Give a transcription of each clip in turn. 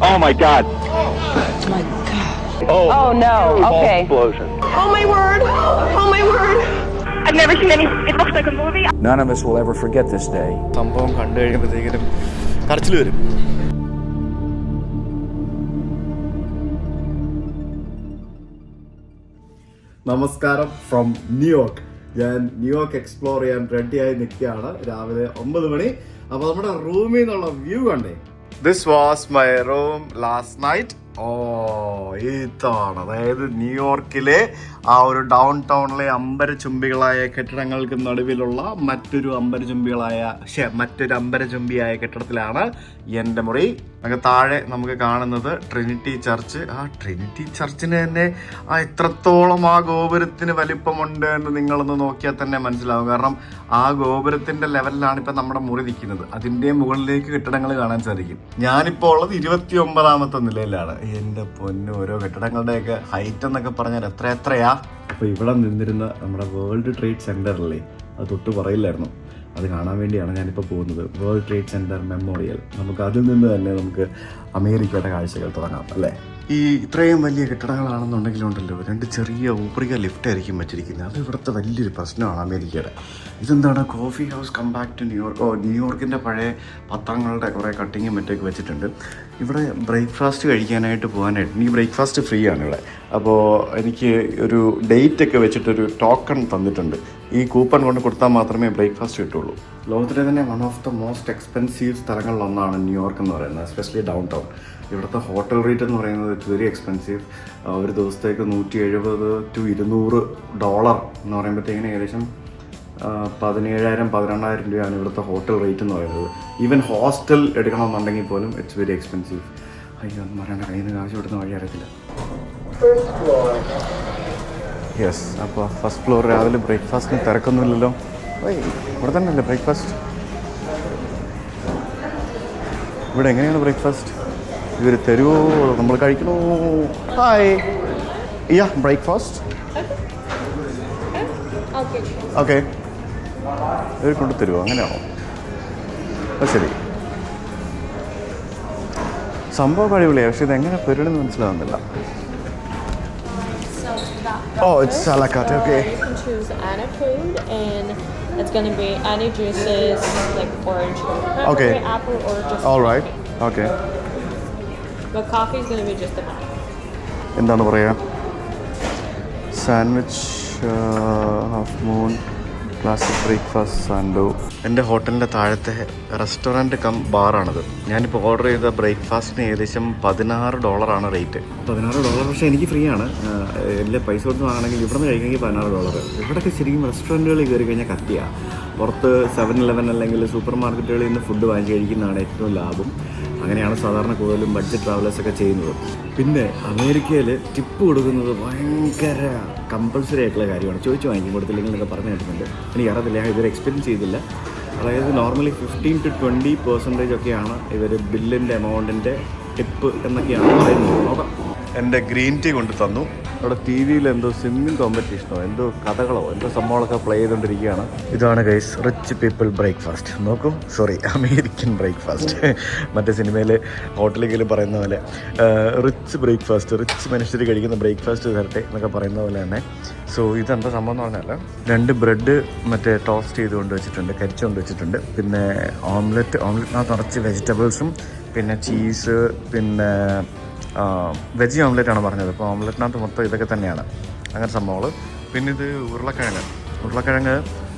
Oh my God. Oh my God. Oh no. Okay. Explosion. Oh my word. Oh my word. I've never seen any. It looks like a movie. None of us will ever forget this day. സംഭവം കണ്ടു കഴിയുമ്പോഴത്തേക്കിനും കരച്ചിൽ വരും. നമസ്കാരം from New York. ഞാൻ New York explore ചെയ്യാൻ റെഡിയായി നിൽക്കുകയാണ്. രാവിലെ 9 മണി. അപ്പോൾ നമ്മുടെ റൂമിൽ നിന്നുള്ള വ്യൂ കണ്ടേ. This was my room last night. ഇതാണ്, അതായത് ന്യൂയോർക്കിലെ ആ ഒരു ഡൗൺ ടൗണിലെ അമ്പരചുംബികളായ കെട്ടിടങ്ങൾക്ക് നടുവിലുള്ള മറ്റൊരു അമ്പരചുംബിയായ കെട്ടിടത്തിലാണ് എൻ്റെ മുറി. നമുക്ക് താഴെ നമുക്ക് കാണുന്നത് ട്രിനിറ്റി ചർച്ച്. ആ ട്രിനിറ്റി ചർച്ചിന് തന്നെ എത്രത്തോളം ആ ഗോപുരത്തിന് വലിപ്പമുണ്ട് എന്ന് നിങ്ങളൊന്ന് നോക്കിയാൽ തന്നെ മനസ്സിലാവും. കാരണം ആ ഗോപുരത്തിൻ്റെ ലെവലിലാണ് ഇപ്പം നമ്മുടെ മുറി നിൽക്കുന്നത്. അതിൻ്റെ മുകളിലേക്ക് കെട്ടിടങ്ങൾ കാണാൻ സാധിക്കും. ഞാനിപ്പോൾ ഉള്ളത് 29ാമത്തെ നിലയിലാണ്. എൻ്റെ പൊന്നു, ഓരോ കെട്ടിടങ്ങളുടെയൊക്കെ ഹൈറ്റ് എന്നൊക്കെ പറഞ്ഞാൽ എത്രയാ. അപ്പോൾ ഇവിടെ നിന്നിരുന്ന നമ്മുടെ വേൾഡ് ട്രേഡ് സെൻറ്ററില്ലേ, അത് തൊട്ട് പറയില്ലായിരുന്നു. അത് കാണാൻ വേണ്ടിയാണ് ഞാനിപ്പോൾ പോകുന്നത്. World trade centre memorial. നമുക്ക് അതിൽ നിന്ന് തന്നെ നമുക്ക് അമേരിക്കയുടെ കാഴ്ചകൾ തുടങ്ങാം അല്ലേ. ഈ ഇത്രയും വലിയ കെട്ടിടങ്ങളാണെന്നുണ്ടെങ്കിലുണ്ടല്ലോ, 2 ചെറിയ ഊപ്രിക ലിഫ്റ്റ് ആയിരിക്കും വെച്ചിരിക്കുന്നത്. അത് ഇവിടുത്തെ വലിയൊരു പ്രശ്നമാണ് അമേരിക്കയുടെ. ഇതെന്താണ്, coffee house compact to New York. ന്യൂയോർക്കിൻ്റെ പഴയ പത്രങ്ങളുടെ കുറേ കട്ടിങ്ങും മറ്റൊക്കെ വെച്ചിട്ടുണ്ട്. ഇവിടെ ബ്രേക്ക്ഫാസ്റ്റ് കഴിക്കാനായിട്ട് പോകാനായിട്ട് ഈ ബ്രേക്ക്ഫാസ്റ്റ് ഫ്രീ ആണ് ഇവിടെ. അപ്പോൾ എനിക്ക് ഒരു ഡേറ്റൊക്കെ വെച്ചിട്ടൊരു ടോക്കൺ തന്നിട്ടുണ്ട്. ഈ കൂപ്പൺ കൊണ്ട് കൊടുത്താൽ മാത്രമേ ബ്രേക്ക്ഫാസ്റ്റ് കിട്ടുള്ളൂ. ലോകത്തിലെ തന്നെ one of the most expensive സ്ഥലങ്ങളിലൊന്നാണ് ന്യൂയോർക്ക് എന്ന് പറയുന്നത്, എസ്പെഷ്യലി ഡൗൺ ടൗൺ. ഇവിടുത്തെ ഹോട്ടൽ റേറ്റ് എന്ന് പറയുന്നത് ഇറ്റ്സ് വെരി എക്സ്പെൻസീവ്. ഒരു ദിവസത്തേക്ക് $170 to $200 എന്ന് പറയുമ്പോഴത്തേക്കിന് ഏകദേശം 17,000-18,000 രൂപയാണ് ഇവിടുത്തെ ഹോട്ടൽ റേറ്റ് എന്ന് പറയുന്നത്. ഈവൻ ഹോസ്റ്റൽ എടുക്കണമെന്നുണ്ടെങ്കിൽ പോലും ഇറ്റ്സ് വെരി എക്സ്പെൻസീവ്. അയ്യോ, ഒന്നും പറയണ്ട, കയ്യിൽ നിന്ന് കാശ് വിടുന്ന വഴി അറിയത്തില്ല. യെസ്, അപ്പോൾ ഫസ്റ്റ് ഫ്ലോർ. രാവിലെ ബ്രേക്ക്ഫാസ്റ്റിന് തിരക്കൊന്നുമില്ലല്ലോ. ഇവിടെ തന്നെ അല്ലേ ബ്രേക്ക്ഫാസ്റ്റ്? ഇവിടെ എങ്ങനെയാണ് ബ്രേക്ക്ഫാസ്റ്റ്? ഇവർ തരുമോ, നമ്മൾ കഴിക്കണോ? ഹായ്, യാ ബ്രേക്ക്ഫാസ്റ്റ്. ഓക്കെ, ഇവർ കൊണ്ട് തരുമോ? അങ്ങനെയാണോ? അത് ശരി, സംഭവം അടിപൊളിയാണ്. പക്ഷെ ഇതെങ്ങനെ തരുമെന്ന് മനസ്സിലാവുന്നില്ല. It's a la carte, okay. You can choose any food, and it's going to be any juices like orange, Okay. apple, or just All right, coffee. okay. But coffee is going to be just a minute. എന്താണ് പറയുക, sandwich, half moon, classic breakfast, സാൻഡോ. എൻ്റെ ഹോട്ടലിൻ്റെ താഴത്തെ restaurant come ബാറാണത്. ഞാനിപ്പോൾ order ചെയ്ത ബ്രേക്ക്ഫാസ്റ്റിന് ഏകദേശം $16 റേറ്റ്. $16, പക്ഷേ എനിക്ക് ഫ്രീ ആണ്. എല്ലാ പൈസ കൊടുത്ത് വാങ്ങണമെങ്കിൽ ഇവിടെ നിന്ന് കഴിക്കണമെങ്കിൽ $16. ഇവിടെയൊക്കെ ശരിക്കും റെസ്റ്റോറൻറ്റുകളിൽ കയറി കഴിഞ്ഞാൽ കത്തിയാണ്. പുറത്ത് 7-Eleven അല്ലെങ്കിൽ സൂപ്പർ മാർക്കറ്റുകളിൽ നിന്ന് ഫുഡ് വാങ്ങി കഴിക്കുന്നതാണ് ഏറ്റവും ലാഭം. അങ്ങനെയാണ് സാധാരണ കൂടുതലും ബഡ്ജറ്റ് ട്രാവലേഴ്സൊക്കെ ചെയ്യുന്നത്. പിന്നെ അമേരിക്കയിൽ ടിപ്പ് കൊടുക്കുന്നത് ഭയങ്കര കമ്പൾസറി ആയിട്ടുള്ള കാര്യമാണ്. ചോദിച്ചു വാങ്ങിക്കും, കൊടുത്തില്ലെങ്കിൽ എന്നൊക്കെ പറഞ്ഞു കേട്ടിട്ടുണ്ട്. എനിക്കറിയത്തില്ല, ഞാൻ ഇതുവരെ എക്സ്പീരിയൻസ് ചെയ്തില്ല. അതായത് നോർമലി 15 to 20% ഒക്കെയാണ് ഇവർ ബില്ലിൻ്റെ എമൗണ്ടിൻ്റെ ടിപ്പ് എന്നൊക്കെയാണ് പറയുന്നത്. നോക്കാം. എൻ്റെ ഗ്രീൻ ടീ കൊണ്ട് തന്നു. അവിടെ ടി വിയിൽ എന്തോ സ്വിമ്മിങ് കോമ്പറ്റീഷനോ എന്തോ കഥകളോ എന്തോ സംഭവങ്ങളൊക്കെ പ്ലേ ചെയ്തുകൊണ്ടിരിക്കുകയാണ്. ഇതാണ് ഗൈസ് റിച്ച് പീപ്പിൾ ബ്രേക്ക്ഫാസ്റ്റ്. നോക്കൂ, സോറി, അമേരിക്കൻ ബ്രേക്ക്ഫാസ്റ്റ്. മറ്റേ സിനിമയിൽ ഹോട്ടലിൽ പറയുന്ന പോലെ റിച്ച് ബ്രേക്ക്ഫാസ്റ്റ്, റിച്ച് മനുഷ്യർ കഴിക്കുന്ന ബ്രേക്ക്ഫാസ്റ്റ് തരട്ടെ എന്നൊക്കെ പറയുന്ന പോലെ തന്നെ. സോ ഇതെന്താ സംഭവം എന്ന് പറഞ്ഞാൽ 2 ബ്രെഡ് മറ്റേ ടോസ്റ്റ് ചെയ്തുകൊണ്ട് വെച്ചിട്ടുണ്ട്, കരിച്ചുകൊണ്ട് വെച്ചിട്ടുണ്ട്. പിന്നെ ഓംലെറ്റിനകത്ത് നിറച്ച് വെജിറ്റബിൾസും പിന്നെ ചീസ്, പിന്നെ വെജ് ഓംലെറ്റാണ് പറഞ്ഞത്. ഇപ്പോൾ ഓംലെറ്റിനകത്ത് മൊത്തം ഇതൊക്കെ തന്നെയാണ്, അങ്ങനെ സംഭവങ്ങൾ. പിന്നെ ഇത് ഉരുളക്കിഴങ്ങ്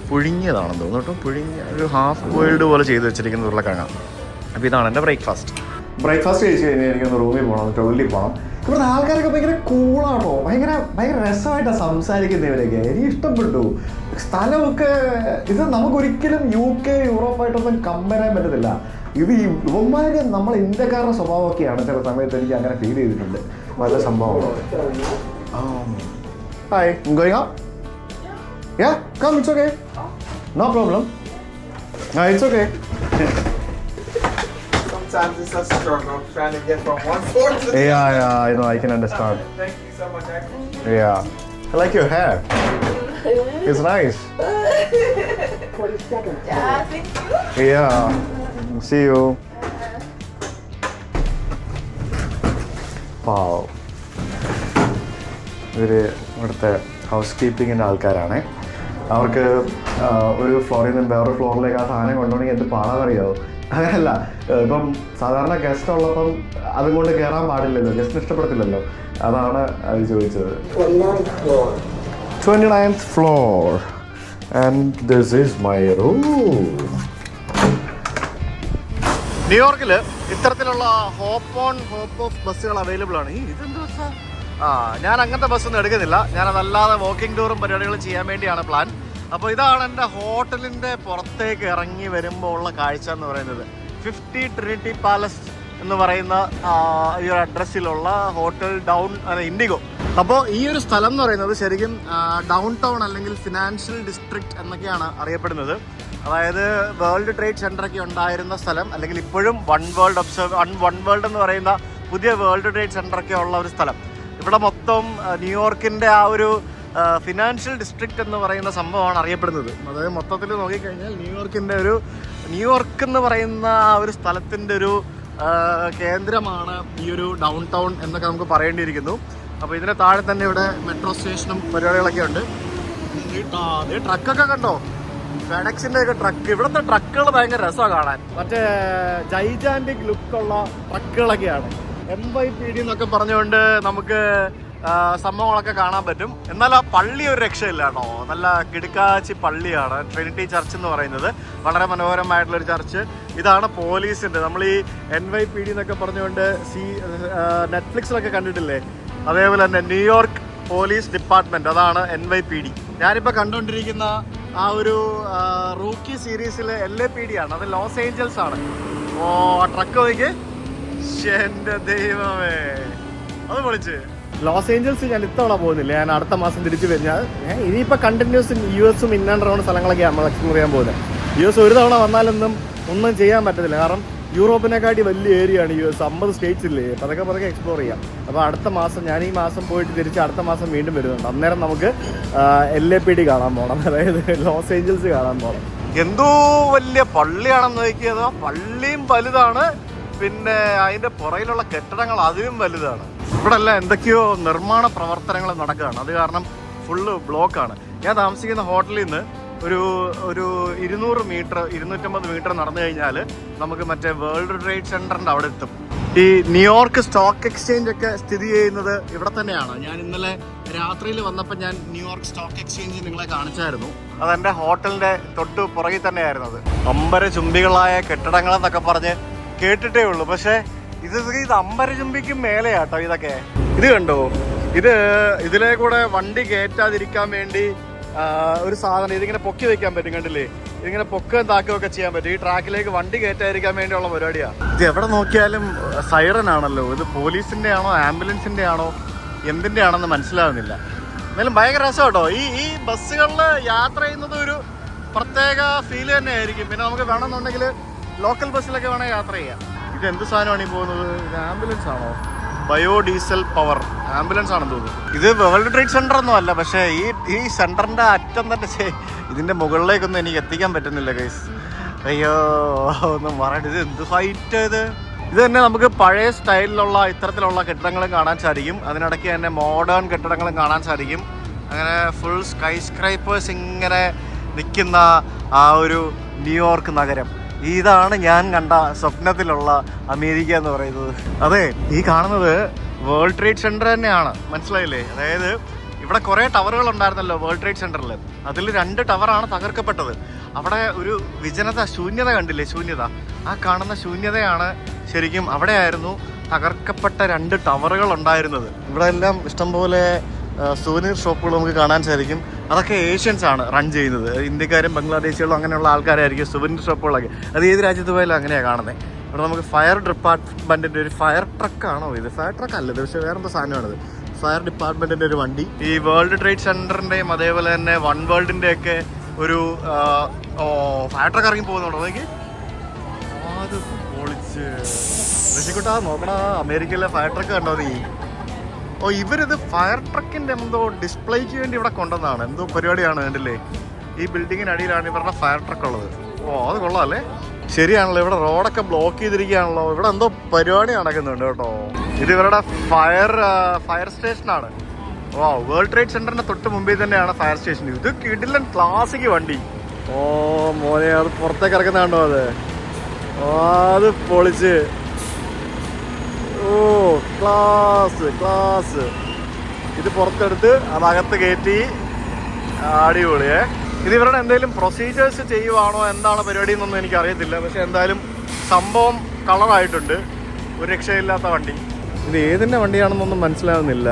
പുഴുങ്ങിയതാണെന്ന് തോന്നുന്നു കേട്ടോ. ഒരു ഹാഫ് ബോയിൽഡ് പോലെ ചെയ്ത് വെച്ചിരിക്കുന്ന ഉരുളക്കിഴങ്ങാണ്. അപ്പോൾ ഇതാണ് എൻ്റെ ബ്രേക്ക്ഫാസ്റ്റ് കഴിച്ച് കഴിഞ്ഞാൽ എനിക്കൊന്ന് റൂമിൽ പോകണം, ടോയ്ലറ്റിൽ പോകണം. ഇവിടുത്തെ ആൾക്കാരൊക്കെ ഭയങ്കര കൂളാണോ, ഭയങ്കര രസമായിട്ടാണ് സംസാരിക്കുന്നവരൊക്കെ. എനിക്ക് ഇഷ്ടപ്പെട്ടു. സ്ഥലമൊക്കെ ഇത് നമുക്കൊരിക്കലും UK, യൂറോപ്പായിട്ടൊന്നും കമ്പയർ ചെയ്യാൻ പറ്റത്തില്ല. ഇത് ഇവന്മാര് നമ്മൾ ഇന്ത്യക്കാരുടെ സ്വഭാവമൊക്കെയാണ് ചില സമയത്ത് എനിക്ക് അങ്ങനെ ഫീൽ ചെയ്തിട്ടുണ്ട്. നല്ല സംഭവമാണ്. Hi, going up? Yeah, come, it's okay. No problem. No, it's okay. Sometimes it's a struggle trying to get from one floor to the Yeah, I know, I can understand. Thank you so much. I appreciate it. Yeah, I like your hair. It's nice. 40 seconds. Yeah, thank you. Yeah, see you. പാവം. ഇവർ ഇവിടുത്തെ house കീപ്പിങ്ങിൻ്റെ ആൾക്കാരാണ്. അവർക്ക് ഒരു ഫ്ലോറിൽ നിന്ന് വേറൊരു ഫ്ലോറിലേക്ക് ആ സാധനം കൊണ്ടുപോകണമെങ്കിൽ എന്ത് പാടാന്നറിയാമോ? അങ്ങനെയല്ല, ഇപ്പം സാധാരണ ഗസ്റ്റ് ഉള്ളപ്പം അതും കൊണ്ട് കയറാൻ പാടില്ലല്ലോ, ഗസ്റ്റിന് ഇഷ്ടപ്പെടത്തില്ലല്ലോ. അതാണ് അത് ചോദിച്ചത്. 29th floor and this is my room. ന്യൂയോർക്കിൽ ഇത്തരത്തിലുള്ള ഹോപ്പ് ഓൺ ഹോപ്പ് ഓഫ് ബസ്സുകൾ അവൈലബിൾ ആണ്. ഇതെന്ത് ബസ്സാ? ഞാൻ അങ്ങനത്തെ ബസ്സൊന്നും എടുക്കുന്നില്ല. ഞാനതല്ലാതെ വാക്കിംഗ് ടൂറും പരിപാടികളും ചെയ്യാൻ വേണ്ടിയാണ് പ്ലാൻ. അപ്പോൾ ഇതാണ് എൻ്റെ ഹോട്ടലിൻ്റെ പുറത്തേക്ക് ഇറങ്ങി വരുമ്പോൾ ഉള്ള കാഴ്ച എന്ന് പറയുന്നത്. 50 ട്രിനിറ്റി പാലസ് എന്ന് പറയുന്ന ഈ ഒരു അഡ്രസ്സിലുള്ള ഹോട്ടൽ ഇൻഡിഗോ. അപ്പോൾ ഈ ഒരു സ്ഥലം എന്ന് പറയുന്നത് ശരിക്കും ഡൗൺ ടൗൺ അല്ലെങ്കിൽ ഫിനാൻഷ്യൽ ഡിസ്ട്രിക്റ്റ് എന്നൊക്കെയാണ് അറിയപ്പെടുന്നത്. അതായത് വേൾഡ് ട്രേഡ് സെൻ്ററൊക്കെ ഉണ്ടായിരുന്ന സ്ഥലം, അല്ലെങ്കിൽ ഇപ്പോഴും വൺ വേൾഡ് എന്ന് പറയുന്ന പുതിയ വേൾഡ് ട്രേഡ് സെൻ്ററൊക്കെ ഉള്ള ഒരു സ്ഥലം. ഇവിടെ മൊത്തം ന്യൂയോർക്കിൻ്റെ ആ ഒരു ഫിനാൻഷ്യൽ ഡിസ്ട്രിക്റ്റ് എന്ന് പറയുന്ന സംഭവമാണ് അറിയപ്പെടുന്നത്. അതായത് മൊത്തത്തിൽ നോക്കിക്കഴിഞ്ഞാൽ ന്യൂയോർക്ക് എന്ന് പറയുന്ന ആ ഒരു സ്ഥലത്തിൻ്റെ ഒരു കേന്ദ്രമാണ് ഈ ഒരു ഡൗൺ ടൗൺ എന്നൊക്കെ നമുക്ക് പറയേണ്ടിയിരിക്കുന്നു. അപ്പോൾ ഇതിന് താഴെ തന്നെ ഇവിടെ മെട്രോ സ്റ്റേഷനും പരിപാടികളൊക്കെ ഉണ്ട്. ഈ ട്രക്കൊക്കെ കണ്ടോ, ഫെഡെക്സിൻ്റെ ഒക്കെ ട്രക്ക്. ഇവിടുത്തെ ട്രക്കുകൾ ഭയങ്കര രസമാണ് കാണാൻ. മറ്റേ ജൈജാൻറ്റിക് ലുക്കുള്ള ട്രക്കുകളൊക്കെയാണ്. NYPD എന്നൊക്കെ പറഞ്ഞുകൊണ്ട് നമുക്ക് സംഭവങ്ങളൊക്കെ കാണാൻ പറ്റും. എന്നാൽ ആ പള്ളി ഒരു രക്ഷയില്ല കേട്ടോ. നല്ല കിടുക്കാച്ചി പള്ളിയാണ് ട്രിനിറ്റി ചർച്ച് എന്ന് പറയുന്നത്. വളരെ മനോഹരമായിട്ടുള്ളൊരു ചർച്ച്. ഇതാണ് പോലീസിൻ്റെ, നമ്മൾ ഈ NYPD എന്നൊക്കെ പറഞ്ഞുകൊണ്ട് നെറ്റ്ഫ്ലിക്സിലൊക്കെ കണ്ടിട്ടില്ലേ, അതേപോലെ തന്നെ ന്യൂയോർക്ക് പോലീസ് ഡിപ്പാർട്ട്മെൻറ്റ്, അതാണ് NYPD. ഞാനിപ്പോൾ കണ്ടുകൊണ്ടിരിക്കുന്ന ആ ഒരു റൂക്കി സീരീസിലെ LAPD ആണ്. അത് ലോസ് ഏഞ്ചൽസ് ആണ്. ഓ ട്രക്ക് നോക്കി, എൻ്റെ ദൈവമേ, അത് പൊളിച്ച്. ലോസ് ഏഞ്ചൽസ് ഞാൻ ഇത്തവണ പോകുന്നില്ല. ഞാൻ അടുത്ത മാസം തിരിച്ചു കഴിഞ്ഞാൽ ഇനിയിപ്പോൾ continuous US in and round സ്ഥലങ്ങളൊക്കെയാണ് നമ്മൾ എക്സ്പ്ലോർ ചെയ്യാൻ പോകുന്നത്. US ഒരു തവണ വന്നാലൊന്നും ഒന്നും ചെയ്യാൻ പറ്റത്തില്ല. കാരണം യൂറോപ്പിനെക്കാട്ടി വലിയ ഏരിയ ആണ് US. 50 സ്റ്റേറ്റ്സ് ഇല്ലേ, പതുക്കെ എക്സ്പ്ലോർ ചെയ്യാം. അപ്പോൾ അടുത്ത മാസം, ഞാൻ ഈ മാസം പോയിട്ട് തിരിച്ച് അടുത്ത മാസം വീണ്ടും വരുന്നുണ്ട്. അന്നേരം നമുക്ക് LAPD കാണാൻ പോകണം, അതായത് ലോസ് ഏഞ്ചൽസ് കാണാൻ പോകണം. എന്തോ വലിയ പള്ളിയാണെന്ന് നോക്കിയത്. ആ പള്ളിയും വലുതാണ്, പിന്നെ അതിൻ്റെ പുറയിലുള്ള കെട്ടിടങ്ങൾ അതിലും വലുതാണ്. ഇവിടെ എല്ലാം എന്തൊക്കെയോ നിർമ്മാണ പ്രവർത്തനങ്ങൾ നടക്കുകയാണ്. അത് കാരണം ഫുള്ള് ബ്ലോക്കാണ്. ഞാൻ താമസിക്കുന്ന ഹോട്ടലിൽ നിന്ന് ഒരു 200 മീറ്റർ 250 മീറ്റർ നടന്നു കഴിഞ്ഞാൽ നമുക്ക് മറ്റേ വേൾഡ് ട്രേഡ് സെൻ്ററിൻ്റെ അവിടെ എത്തും. ഈ ന്യൂയോർക്ക് സ്റ്റോക്ക് എക്സ്ചേഞ്ച് ഒക്കെ സ്ഥിതി ചെയ്യുന്നത് ഇവിടെ തന്നെയാണ്. ഞാൻ ഇന്നലെ രാത്രിയിൽ വന്നപ്പോൾ ഞാൻ ന്യൂയോർക്ക് സ്റ്റോക്ക് എക്സ്ചേഞ്ച് നിങ്ങളെ കാണിച്ചായിരുന്നു. അതെൻ്റെ ഹോട്ടലിൻ്റെ തൊട്ട് പുറകിൽ തന്നെയായിരുന്നത്. അമ്പരചുംബികളായ കെട്ടിടങ്ങളെന്നൊക്കെ പറഞ്ഞ് കേട്ടിട്ടേ ഉള്ളൂ. പക്ഷേ ഇത് അമ്പരചുംബിക്കും മേലെയാട്ടോ ഇതൊക്കെ. ഇത് കണ്ടോ, ഇതിലേ കൂടെ വണ്ടി കയറ്റാതിരിക്കാൻ വേണ്ടി ഒരു സാധനം ഇതിങ്ങനെ പൊക്കി വയ്ക്കാൻ പറ്റും. കണ്ടില്ലേ, ഇതിങ്ങനെ പൊക്കുകയും താക്കുകയൊക്കെ ചെയ്യാൻ പറ്റും. ഈ ട്രാക്കിലേക്ക് വണ്ടി കയറ്റാതിരിക്കാൻ വേണ്ടിയുള്ള പരിപാടിയാണ്. ഇത് എവിടെ നോക്കിയാലും സൈറൻ ആണല്ലോ. ഇത് പോലീസിൻ്റെ ആണോ ആംബുലൻസിൻ്റെ ആണോ എന്തിൻ്റെ ആണെന്ന് മനസ്സിലാവുന്നില്ല. എന്നാലും ഭയങ്കര രസം കേട്ടോ. ഈ ബസ്സുകളിൽ യാത്ര ചെയ്യുന്നത് ഒരു പ്രത്യേക ഫീൽ തന്നെ ആയിരിക്കും. പിന്നെ നമുക്ക് വേണമെന്നുണ്ടെങ്കിൽ ലോക്കൽ ബസ്സിലൊക്കെ വേണമെങ്കിൽ യാത്ര ചെയ്യാം. ഇത് എന്ത് സാധനമാണ് ഈ പോകുന്നത്? ഇത് ആംബുലൻസ് ആണോ? ബയോഡീസൽ പവർ ആംബുലൻസ് ആണെന്ന് തോന്നുന്നു. ഇത് വേൾഡ് ട്രേഡ് സെൻ്റർ ഒന്നും അല്ല. പക്ഷേ ഈ സെൻ്ററിൻ്റെ അറ്റം തന്നെ ഇതിൻ്റെ മുകളിലേക്കൊന്നും എനിക്ക് എത്തിക്കാൻ പറ്റുന്നില്ല ഗൈസ്. അയ്യോ ഒന്നും പറയട്ടെ. ഇത് എന്ത് ഹൈറ്റ് ഇത് തന്നെ. നമുക്ക് പഴയ സ്റ്റൈലിലുള്ള ഇത്തരത്തിലുള്ള കെട്ടിടങ്ങളും കാണാൻ സാധിക്കും. അതിനിടയ്ക്ക് തന്നെ മോഡേൺ കെട്ടിടങ്ങളും കാണാൻ സാധിക്കും. അങ്ങനെ ഫുൾ സ്കൈ സ്ക്രൈപ്പേഴ്സ് ഇങ്ങനെ നിൽക്കുന്ന ആ ഒരു ന്യൂയോർക്ക് നഗരം. ഇതാണ് ഞാൻ കണ്ട സ്വപ്നത്തിലുള്ള അമേരിക്ക എന്ന് പറയുന്നത്. അതെ, ഈ കാണുന്നത് വേൾഡ് ട്രേഡ് സെൻ്റർ തന്നെയാണ്, മനസ്സിലായില്ലേ? അതായത് ഇവിടെ കുറേ ടവറുകൾ ഉണ്ടായിരുന്നല്ലോ വേൾഡ് ട്രേഡ് സെൻ്ററിൽ. അതിൽ 2 ടവറാണ് തകർക്കപ്പെട്ടത്. അവിടെ ഒരു ശൂന്യത കണ്ടില്ലേ? ശൂന്യത, ആ കാണുന്ന ശൂന്യതയാണ് ശരിക്കും അവിടെയായിരുന്നു തകർക്കപ്പെട്ട 2 ടവറുകൾ ഉണ്ടായിരുന്നത്. ഇവിടെ എല്ലാം ഇഷ്ടംപോലെ സൂവനീർ ഷോപ്പുകൾ നമുക്ക് കാണാൻ സാധിക്കും. അതൊക്കെ ഏഷ്യൻസ് ആണ് റൺ ചെയ്യുന്നത്. ഇന്ത്യക്കാരും ബംഗ്ലാദേശികളും അങ്ങനെയുള്ള ആൾക്കാരായിരിക്കും സൂവനീർ ഷോപ്പുകളൊക്കെ. അത് ഏത് രാജ്യത്ത് പോയാലും അങ്ങനെയാണ് കാണുന്നത്. ഇവിടെ നമുക്ക് ഫയർ ഡിപ്പാർട്ട്മെൻറ്റിൻ്റെ ഒരു ഫയർ ട്രക്കാണോ ഇത്? ഫയർ ട്രക്ക് അല്ലത്, പക്ഷേ വേറെന്താ സാധനമാണിത്. ഫയർ ഡിപ്പാർട്ട്മെൻറ്റിൻ്റെ ഒരു വണ്ടി. ഈ വേൾഡ് ട്രേഡ് സെൻ്ററിൻ്റെയും അതേപോലെ തന്നെ വൺ വേൾഡിൻ്റെ ഒക്കെ ഒരു ഫയർ ട്രക്ക് ഇറങ്ങി പോകുന്നുണ്ടോ? എനിക്ക് അത് പൊളിച്ച് രക്ഷിക്കട്ടാ. നോക്കടാ, അമേരിക്കയിലെ ഫയർ ട്രക്ക് കണ്ടോ നീ? ഇവരിത് ഫയർ ട്രക്കിൻ്റെ എന്തോ ഡിസ്പ്ലേക്ക് വേണ്ടി ഇവിടെ കൊണ്ടുവന്നതാണ്. എന്തോ പരിപാടിയാണ്, കണ്ടില്ലേ? ഈ ബിൽഡിങ്ങിനടിയിലാണ് ഇവരുടെ ഫയർ ട്രക്ക് ഉള്ളത്. അത് കൊള്ളാമല്ലേ? ശരിയാണല്ലോ, ഇവിടെ റോഡൊക്കെ ബ്ലോക്ക് ചെയ്തിരിക്കുകയാണല്ലോ. ഇവിടെ എന്തോ പരിപാടി നടക്കുന്നുണ്ട് കേട്ടോ. ഇത് ഇവരുടെ ഫയർ സ്റ്റേഷനാണ്. ഓ, വേൾഡ് ട്രേഡ് സെന്ററിന്റെ തൊട്ട് മുമ്പിൽ തന്നെയാണ് ഫയർ സ്റ്റേഷൻ. ഇത് കിടിലൻ ക്ലാസിക് വണ്ടി. ഓ മോനെ, അത് പുറത്തേക്ക് ഇറക്കുന്ന കണ്ടോ? അത് പൊളിച്ച്. ഓ ക്ലാസ്. ഇത് പുറത്തെടുത്ത് അതകത്ത് കയറ്റി. അടിപൊളിയേ. ഇത് ഇവരുടെ എന്തെങ്കിലും പ്രൊസീജിയേഴ്സ് ചെയ്യുവാണോ എന്താണ് പരിപാടി എന്നൊന്നും എനിക്കറിയത്തില്ല. പക്ഷെ എന്തായാലും സംഭവം കളറായിട്ടുണ്ട്. ഒരു രക്ഷയില്ലാത്ത വണ്ടി. ഇത് ഏതിൻ്റെ വണ്ടിയാണെന്നൊന്നും മനസ്സിലാവുന്നില്ല,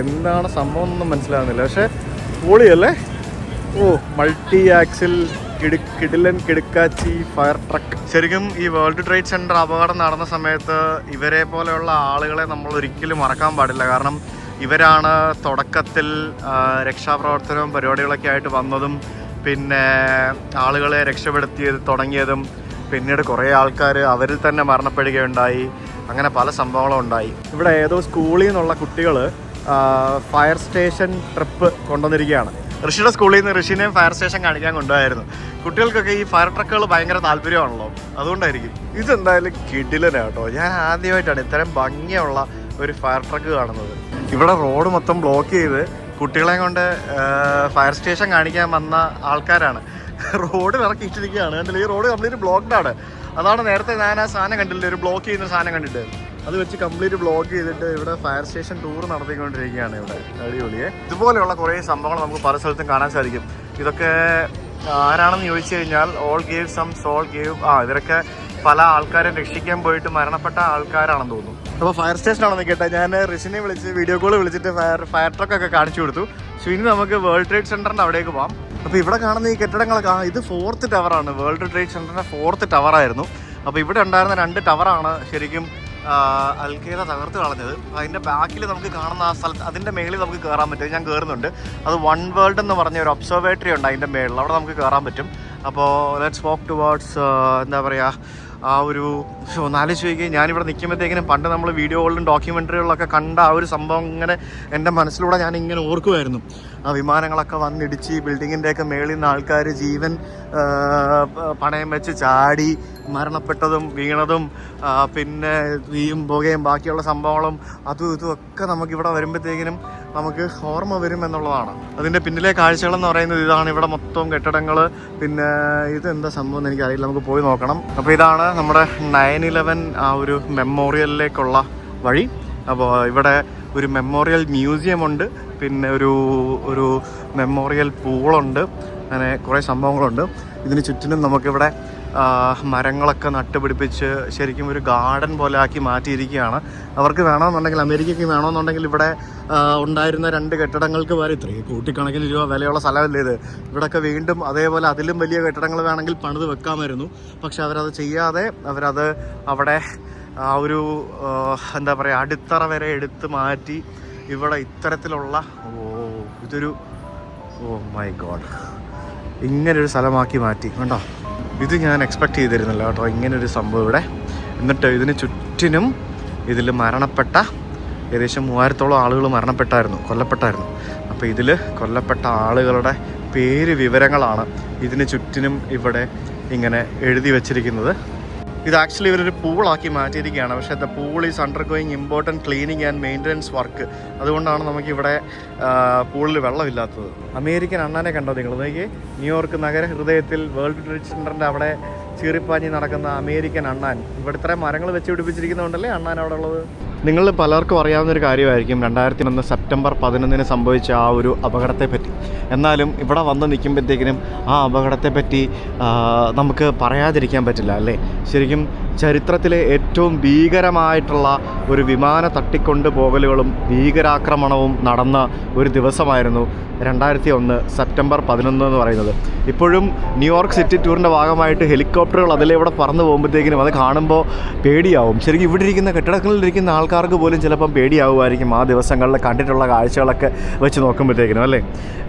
എന്താണ് സംഭവം എന്നൊന്നും മനസ്സിലാവുന്നില്ല. പക്ഷെ പൊളിയല്ലേ. ഓ, മൾട്ടി ആക്സിൽ കിടിലൻ കിടുക്കാച്ചി ഫയർ ട്രക്ക്. ശരിക്കും ഈ വേൾഡ് ട്രേഡ് സെൻറ്റർ അപകടം നടന്ന സമയത്ത് ഇവരെ പോലെയുള്ള ആളുകളെ നമ്മൾ ഒരിക്കലും മറക്കാൻ പാടില്ല. കാരണം ഇവരാണ് തുടക്കത്തിൽ രക്ഷാപ്രവർത്തനവും പരിപാടികളൊക്കെ ആയിട്ട് വന്നതും പിന്നെ ആളുകളെ രക്ഷപ്പെടുത്തിയത് തുടങ്ങിയതും. പിന്നീട് കുറേ ആൾക്കാർ അവരിൽ തന്നെ മരണപ്പെടുകയുണ്ടായി. അങ്ങനെ പല സംഭവങ്ങളും ഉണ്ടായി. ഇവിടെ ഏതോ സ്കൂളിൽ നിന്നുള്ള കുട്ടികൾ ഫയർ സ്റ്റേഷൻ ട്രിപ്പ് കൊണ്ടുവന്നിരിക്കുകയാണ്. ഋഷിയുടെ സ്കൂളിൽ നിന്ന് ഋഷിനെയും ഫയർ സ്റ്റേഷൻ കാണിക്കാൻ കൊണ്ടുപോയായിരുന്നു. കുട്ടികൾക്കൊക്കെ ഈ ഫയർ ട്രക്കുകൾ ഭയങ്കര താല്പര്യമാണല്ലോ, അതുകൊണ്ടായിരിക്കും. ഇതെന്തായാലും കിടിലനാണ് കേട്ടോ. ഞാൻ ആദ്യമായിട്ടാണ് ഇത്തരം ഭംഗിയുള്ള ഒരു ഫയർ ട്രക്ക് കാണുന്നത്. ഇവിടെ റോഡ് മൊത്തം ബ്ലോക്ക് ചെയ്ത് കുട്ടികളെ കൊണ്ട് ഫയർ സ്റ്റേഷൻ കാണിക്കാൻ വന്ന ആൾക്കാരാണ് റോഡ് ഇറക്കിയിട്ടിരിക്കുകയാണ്. കണ്ടില്ല, ഈ റോഡ് കംപ്ലീറ്റ് ബ്ലോക്ക്ഡാണ്. അതാണ് നേരത്തെ ഞാൻ ആ സാധനം കണ്ടില്ലേ, ഒരു ബ്ലോക്ക് ചെയ്യുന്ന സാധനം കണ്ടിട്ട് അത് വെച്ച് കംപ്ലീറ്റ് ബ്ലോക്ക് ചെയ്തിട്ട് ഇവിടെ ഫയർ സ്റ്റേഷൻ ടൂർ നടത്തിക്കൊണ്ടിരിക്കുകയാണ് ഇവിടെ. അടിപൊളിയെ. ഇതുപോലെയുള്ള കുറേ സംഭവങ്ങൾ നമുക്ക് പല സ്ഥലത്തും കാണാൻ സാധിക്കും. ഇതൊക്കെ ആരാണെന്ന് ചോദിച്ചു കഴിഞ്ഞാൽ all gave some soul gave. ഇവരൊക്കെ പല ആൾക്കാരെ രക്ഷിക്കാൻ പോയിട്ട് മരണപ്പെട്ട ആൾക്കാരാണെന്ന് തോന്നുന്നു. അപ്പോൾ ഫയർ സ്റ്റേഷനാണെന്ന് കേട്ടാൽ ഞാൻ ഋഷിനെ വിളിച്ച് വീഡിയോ കോൾ വിളിച്ചിട്ട് ഫയർ ട്രക്കൊക്കെ കാണിച്ചു കൊടുത്തു. സോ ഇനി നമുക്ക് വേൾഡ് ട്രേഡ് സെൻറ്ററിൻ്റെ അവിടേക്ക് പോകാം. അപ്പോൾ ഇവിടെ കാണുന്ന ഈ കെട്ടിടങ്ങളൊക്കെ ഇത് 4th ടവറാണ്. വേൾഡ് ട്രേഡ് സെൻറ്ററിൻ്റെ 4th ടവറായിരുന്നു. അപ്പോൾ ഇവിടെ ഉണ്ടായിരുന്ന 2 ടവറാണ് ശരിക്കും അൽഖയ്ദ തകർത്ത് കളഞ്ഞത്. അതിൻ്റെ ബാക്കിൽ നമുക്ക് കാണുന്ന ആ സ്ഥലത്ത് അതിൻ്റെ മേളിൽ നമുക്ക് കയറാൻ പറ്റും. ഞാൻ കയറുന്നുണ്ട്. അത് വൺ വേൾഡ് എന്ന് പറഞ്ഞ ഒരു ഒബ്സർവേറ്ററി ഉണ്ട് അതിൻ്റെ മേളിൽ. അവിടെ നമുക്ക് കയറാൻ പറ്റും. അപ്പോൾ ലെറ്റ്സ് വാക്ക് ടുവേർഡ്സ് എന്താ പറയുക, ആ ഒരു ഒന്നാലോചിച്ച് നോക്കി. ഞാനിവിടെ നിൽക്കുമ്പോഴത്തേക്കിനും പണ്ട് നമ്മൾ വീഡിയോകളിലും ഡോക്യുമെൻ്ററികളിലൊക്കെ കണ്ട ആ ഒരു സംഭവം ഇങ്ങനെ എൻ്റെ മനസ്സിലൂടെ ഞാൻ ഇങ്ങനെ ഓർക്കുമായിരുന്നു. ആ വിമാനങ്ങളൊക്കെ വന്നിടിച്ച് ബിൽഡിങ്ങിൻ്റെയൊക്കെ മേളിൽ നിന്ന് ആൾക്കാർ ജീവൻ പണയം വെച്ച് ചാടി മരണപ്പെട്ടതും വീണതും പിന്നെ തീയും പുകയും ബാക്കിയുള്ള സംഭവങ്ങളും അതും ഇതും ഒക്കെ നമുക്കിവിടെ വരുമ്പോഴത്തേക്കിനും നമുക്ക് ഓർമ്മ വരും എന്നുള്ളതാണ്. അതിൻ്റെ പിന്നിലെ കാഴ്ചകളെന്ന് പറയുന്നത് ഇതാണ്. ഇവിടെ മൊത്തം കെട്ടിടങ്ങൾ. പിന്നെ ഇതെന്താ സംഭവം എന്ന് എനിക്കറിയില്ല, നമുക്ക് പോയി നോക്കണം. അപ്പോൾ ഇതാണ് നമ്മുടെ 9/11 ആ ഒരു മെമ്മോറിയലിലേക്കുള്ള വഴി. അപ്പോൾ ഇവിടെ ഒരു മെമ്മോറിയൽ മ്യൂസിയം ഉണ്ട്, പിന്നെ ഒരു മെമ്മോറിയൽ പൂളുണ്ട്, അങ്ങനെ കുറേ സംഭവങ്ങളുണ്ട്. ഇതിന് ചുറ്റിനും നമുക്കിവിടെ മരങ്ങളൊക്കെ നട്ടുപിടിപ്പിച്ച് ശരിക്കും ഒരു ഗാർഡൻ പോലെ ആക്കി മാറ്റിയിരിക്കുകയാണ്. അവർക്ക് വേണമെന്നുണ്ടെങ്കിൽ, അമേരിക്കയ്ക്ക് വേണമെന്നുണ്ടെങ്കിൽ ഇവിടെ ഉണ്ടായിരുന്ന 2 കെട്ടിടങ്ങൾക്ക് വരെ ഇത്രയും കോടിക്കണക്കിന് രൂപ വിലയുള്ള സ്ഥലമല്ലേ ഇത്. ഇവിടെയൊക്കെ വീണ്ടും അതേപോലെ അതിലും വലിയ കെട്ടിടങ്ങൾ വേണമെങ്കിൽ പണിത് വെക്കാമായിരുന്നു. പക്ഷെ അവരത് ചെയ്യാതെ അവരത് അവിടെ ആ ഒരു എന്താ പറയുക അടിത്തറ വരെ എടുത്ത് മാറ്റി ഇവിടെ ഇത്തരത്തിലുള്ള ഇതൊരു മൈ ഗോഡ് ഇങ്ങനൊരു സ്ഥലമാക്കി മാറ്റി. കണ്ടോ, ഇത് ഞാൻ എക്സ്പെക്റ്റ് ചെയ്തിരുന്നില്ല കേട്ടോ, ഇങ്ങനൊരു സംഭവം ഇവിടെ. എന്നിട്ട് ഇതിന് ചുറ്റിനും ഇതിൽ മരണപ്പെട്ട ഏകദേശം 3000-ഓളം ആളുകൾ കൊല്ലപ്പെട്ടായിരുന്നു. അപ്പോൾ ഇതിൽ കൊല്ലപ്പെട്ട ആളുകളുടെ വിവരങ്ങളാണ് ഇതിന് ചുറ്റിനും ഇവിടെ ഇങ്ങനെ എഴുതി വച്ചിരിക്കുന്നത്. ഇത് ആക്ച്വലി ഇവരൊരു പൂളാക്കി മാറ്റിയിരിക്കുകയാണ്. പക്ഷേ the pool is under going important cleaning and maintenance work. അതുകൊണ്ടാണ് നമുക്കിവിടെ പൂളിൽ വെള്ളമില്ലാത്തത്. അമേരിക്കൻ അണ്ണാനെ കണ്ടോ നിങ്ങൾ? നോക്കി, ന്യൂയോർക്ക് നഗര ഹൃദയത്തിൽ വേൾഡ് ട്രേഡ് സെൻറ്ററിൻ്റെ അവിടെ ചീറിപ്പാഞ്ഞി നടക്കുന്ന അമേരിക്കൻ അണ്ണാൻ. ഇവിടെ ഇത്രയും മരങ്ങൾ വെച്ച് പിടിപ്പിച്ചിരിക്കുന്നതുകൊണ്ടല്ലേ അണ്ണാൻ അവിടെ ഉള്ളത്. നിങ്ങൾ പലർക്കും അറിയാവുന്നൊരു കാര്യമായിരിക്കും 2001 സെപ്റ്റംബർ 11 സംഭവിച്ച ആ ഒരു അപകടത്തെപ്പറ്റി. എന്നാലും ഇവിടെ വന്ന് നിൽക്കുമ്പോഴത്തേക്കിനും ആ അപകടത്തെപ്പറ്റി നമുക്ക് പറയാതിരിക്കാൻ പറ്റില്ല അല്ലേ. ശരിക്കും ചരിത്രത്തിലെ ഏറ്റവും ഭീകരമായിട്ടുള്ള ഒരു വിമാന തട്ടിക്കൊണ്ട് പോകലുകളും ഭീകരാക്രമണവും നടന്ന ഒരു ദിവസമായിരുന്നു 2001 സെപ്റ്റംബർ 11 എന്ന് പറയുന്നത്. ഇപ്പോഴും ന്യൂയോർക്ക് സിറ്റി ടൂറിൻ്റെ ഭാഗമായിട്ട് ഹെലികോപ്റ്ററുകൾ അതിലൂടെ പറന്നു പോകുമ്പോഴത്തേക്കിനും അത് കാണുമ്പോൾ പേടിയാവും. ശരിക്കും ഇവിടെ ഇരിക്കുന്ന കെട്ടിടങ്ങളിലിരിക്കുന്ന ആൾക്കാർക്ക് പോലും ചിലപ്പം പേടിയാവുമായിരിക്കും ആ ദിവസങ്ങളിൽ കണ്ടിട്ടുള്ള കാഴ്ചകളൊക്കെ വെച്ച് നോക്കുമ്പോഴത്തേക്കിനും അല്ലേ.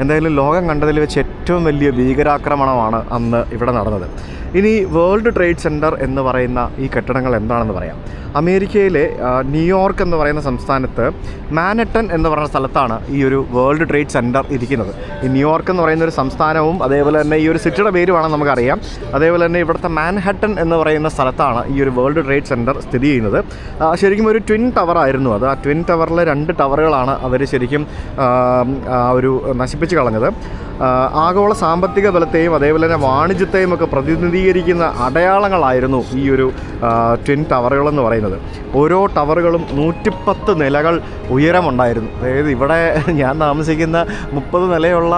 എന്തായാലും ലോകം കണ്ടതിൽ വെച്ച് ഏറ്റവും വലിയ ഭീകരാക്രമണമാണ് അന്ന് ഇവിടെ നടന്നത്. ഇനി വേൾഡ് ട്രേഡ് സെൻറ്റർ എന്ന് പറയുന്ന ഈ കെട്ടിടങ്ങൾ എന്താണെന്ന് പറയാം. അമേരിക്കയിലെ ന്യൂയോർക്ക് എന്ന് പറയുന്ന സംസ്ഥാനത്ത് മാൻഹട്ടൻ എന്ന് പറയുന്ന സ്ഥലത്താണ് ഈ ഒരു വേൾഡ് ട്രേഡ് സെൻറ്റർ ഇരിക്കുന്നത്. ഈ ന്യൂയോർക്ക് എന്ന് പറയുന്ന ഒരു സംസ്ഥാനവും അതേപോലെ തന്നെ ഈ ഒരു സിറ്റിയുടെ പേരുമാണ് നമുക്കറിയാം. അതേപോലെ തന്നെ ഇവിടുത്തെ മാൻഹട്ടൻ എന്ന് പറയുന്ന സ്ഥലത്താണ് ഈ ഒരു വേൾഡ് ട്രേഡ് സെൻറ്റർ സ്ഥിതി ചെയ്യുന്നത്. ശരിക്കും ഒരു ട്വിൻ ടവർ ആയിരുന്നു അത്. ആ ട്വിൻ ടവറിലെ 2 ടവറുകളാണ് അവർ ശരിക്കും ഒരു നശിപ്പിച്ച് കളഞ്ഞത്. ആഗോള സാമ്പത്തിക ബലത്തെയും അതേപോലെ തന്നെ വാണിജ്യത്തെയും ഒക്കെ പ്രതിനിധീകരിക്കുന്ന അടയാളങ്ങളായിരുന്നു ഈ ഒരു ട്വിൻ ടവറുകളെന്ന് പറയുന്നത്. ഓരോ ടവറുകളും 110 നിലകൾ ഉയരമുണ്ടായിരുന്നു. അതായത് ഇവിടെ ഞാൻ താമസിക്കുന്ന 30 നിലയുള്ള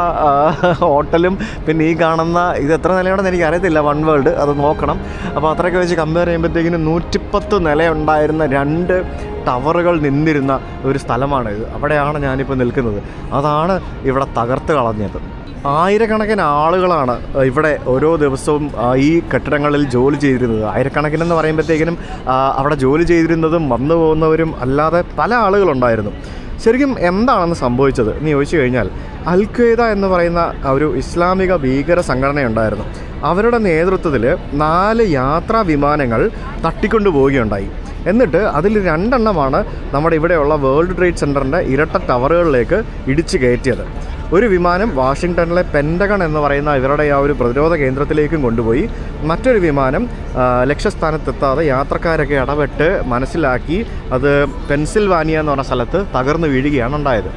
ഹോട്ടലും പിന്നെ ഈ കാണുന്ന ഇത് എത്ര നിലയുണ്ടെന്ന് എനിക്ക് അറിയത്തില്ല, വൺ വേൾഡ്, അത് നോക്കണം. അപ്പോൾ അത്രയൊക്കെ വെച്ച് കമ്പയർ ചെയ്യുമ്പോഴത്തേക്കിനും 110 നിലയുണ്ടായിരുന്ന 2 ടവറുകൾ നിന്നിരുന്ന ഒരു സ്ഥലമാണിത്. അവിടെയാണ് ഞാനിപ്പോൾ നിൽക്കുന്നത്. അതാണ് ഇവിടെ തകർത്ത് കളഞ്ഞത്. ആയിരക്കണക്കിന് ആളുകളാണ് ഇവിടെ ഓരോ ദിവസവും ഈ കെട്ടിടങ്ങളിൽ ജോലി ചെയ്തിരുന്നത്. ആയിരക്കണക്കിനെന്ന് പറയുമ്പോഴത്തേക്കിനും അവിടെ ജോലി ചെയ്തിരുന്നതും വന്നു പോകുന്നവരും അല്ലാതെ പല ആളുകളുണ്ടായിരുന്നു. ശരിക്കും എന്താണെന്ന് സംഭവിച്ചത് എന്ന് ചോദിച്ചു കഴിഞ്ഞാൽ, അൽ ഖ്വയ്ദ എന്ന് പറയുന്ന ഒരു ഇസ്ലാമിക ഭീകര സംഘടനയുണ്ടായിരുന്നു. അവരുടെ നേതൃത്വത്തിൽ 4 യാത്രാ വിമാനങ്ങൾ തട്ടിക്കൊണ്ടു പോവുകയുണ്ടായി. എന്നിട്ട് അതിൽ 2 എണ്ണമാണ് നമ്മുടെ ഇവിടെയുള്ള വേൾഡ് ട്രേഡ് സെൻറ്ററിൻ്റെ ഇരട്ട ടവറുകളിലേക്ക് ഇടിച്ചു കയറ്റിയത്. ഒരു വിമാനം വാഷിങ്ടണിലെ പെൻറ്റഗൺ എന്ന് പറയുന്ന ഇവരുടെ ആ ഒരു പ്രതിരോധ കേന്ദ്രത്തിലേക്കും കൊണ്ടുപോയി. മറ്റൊരു വിമാനം ലക്ഷ്യസ്ഥാനത്തെത്താതെ യാത്രക്കാരൊക്കെ ഇടപെട്ട് മനസ്സിലാക്കി അത് പെൻസിൽവാനിയ എന്ന് പറഞ്ഞ സ്ഥലത്ത് തകർന്നു വീഴുകയാണ് ഉണ്ടായത്.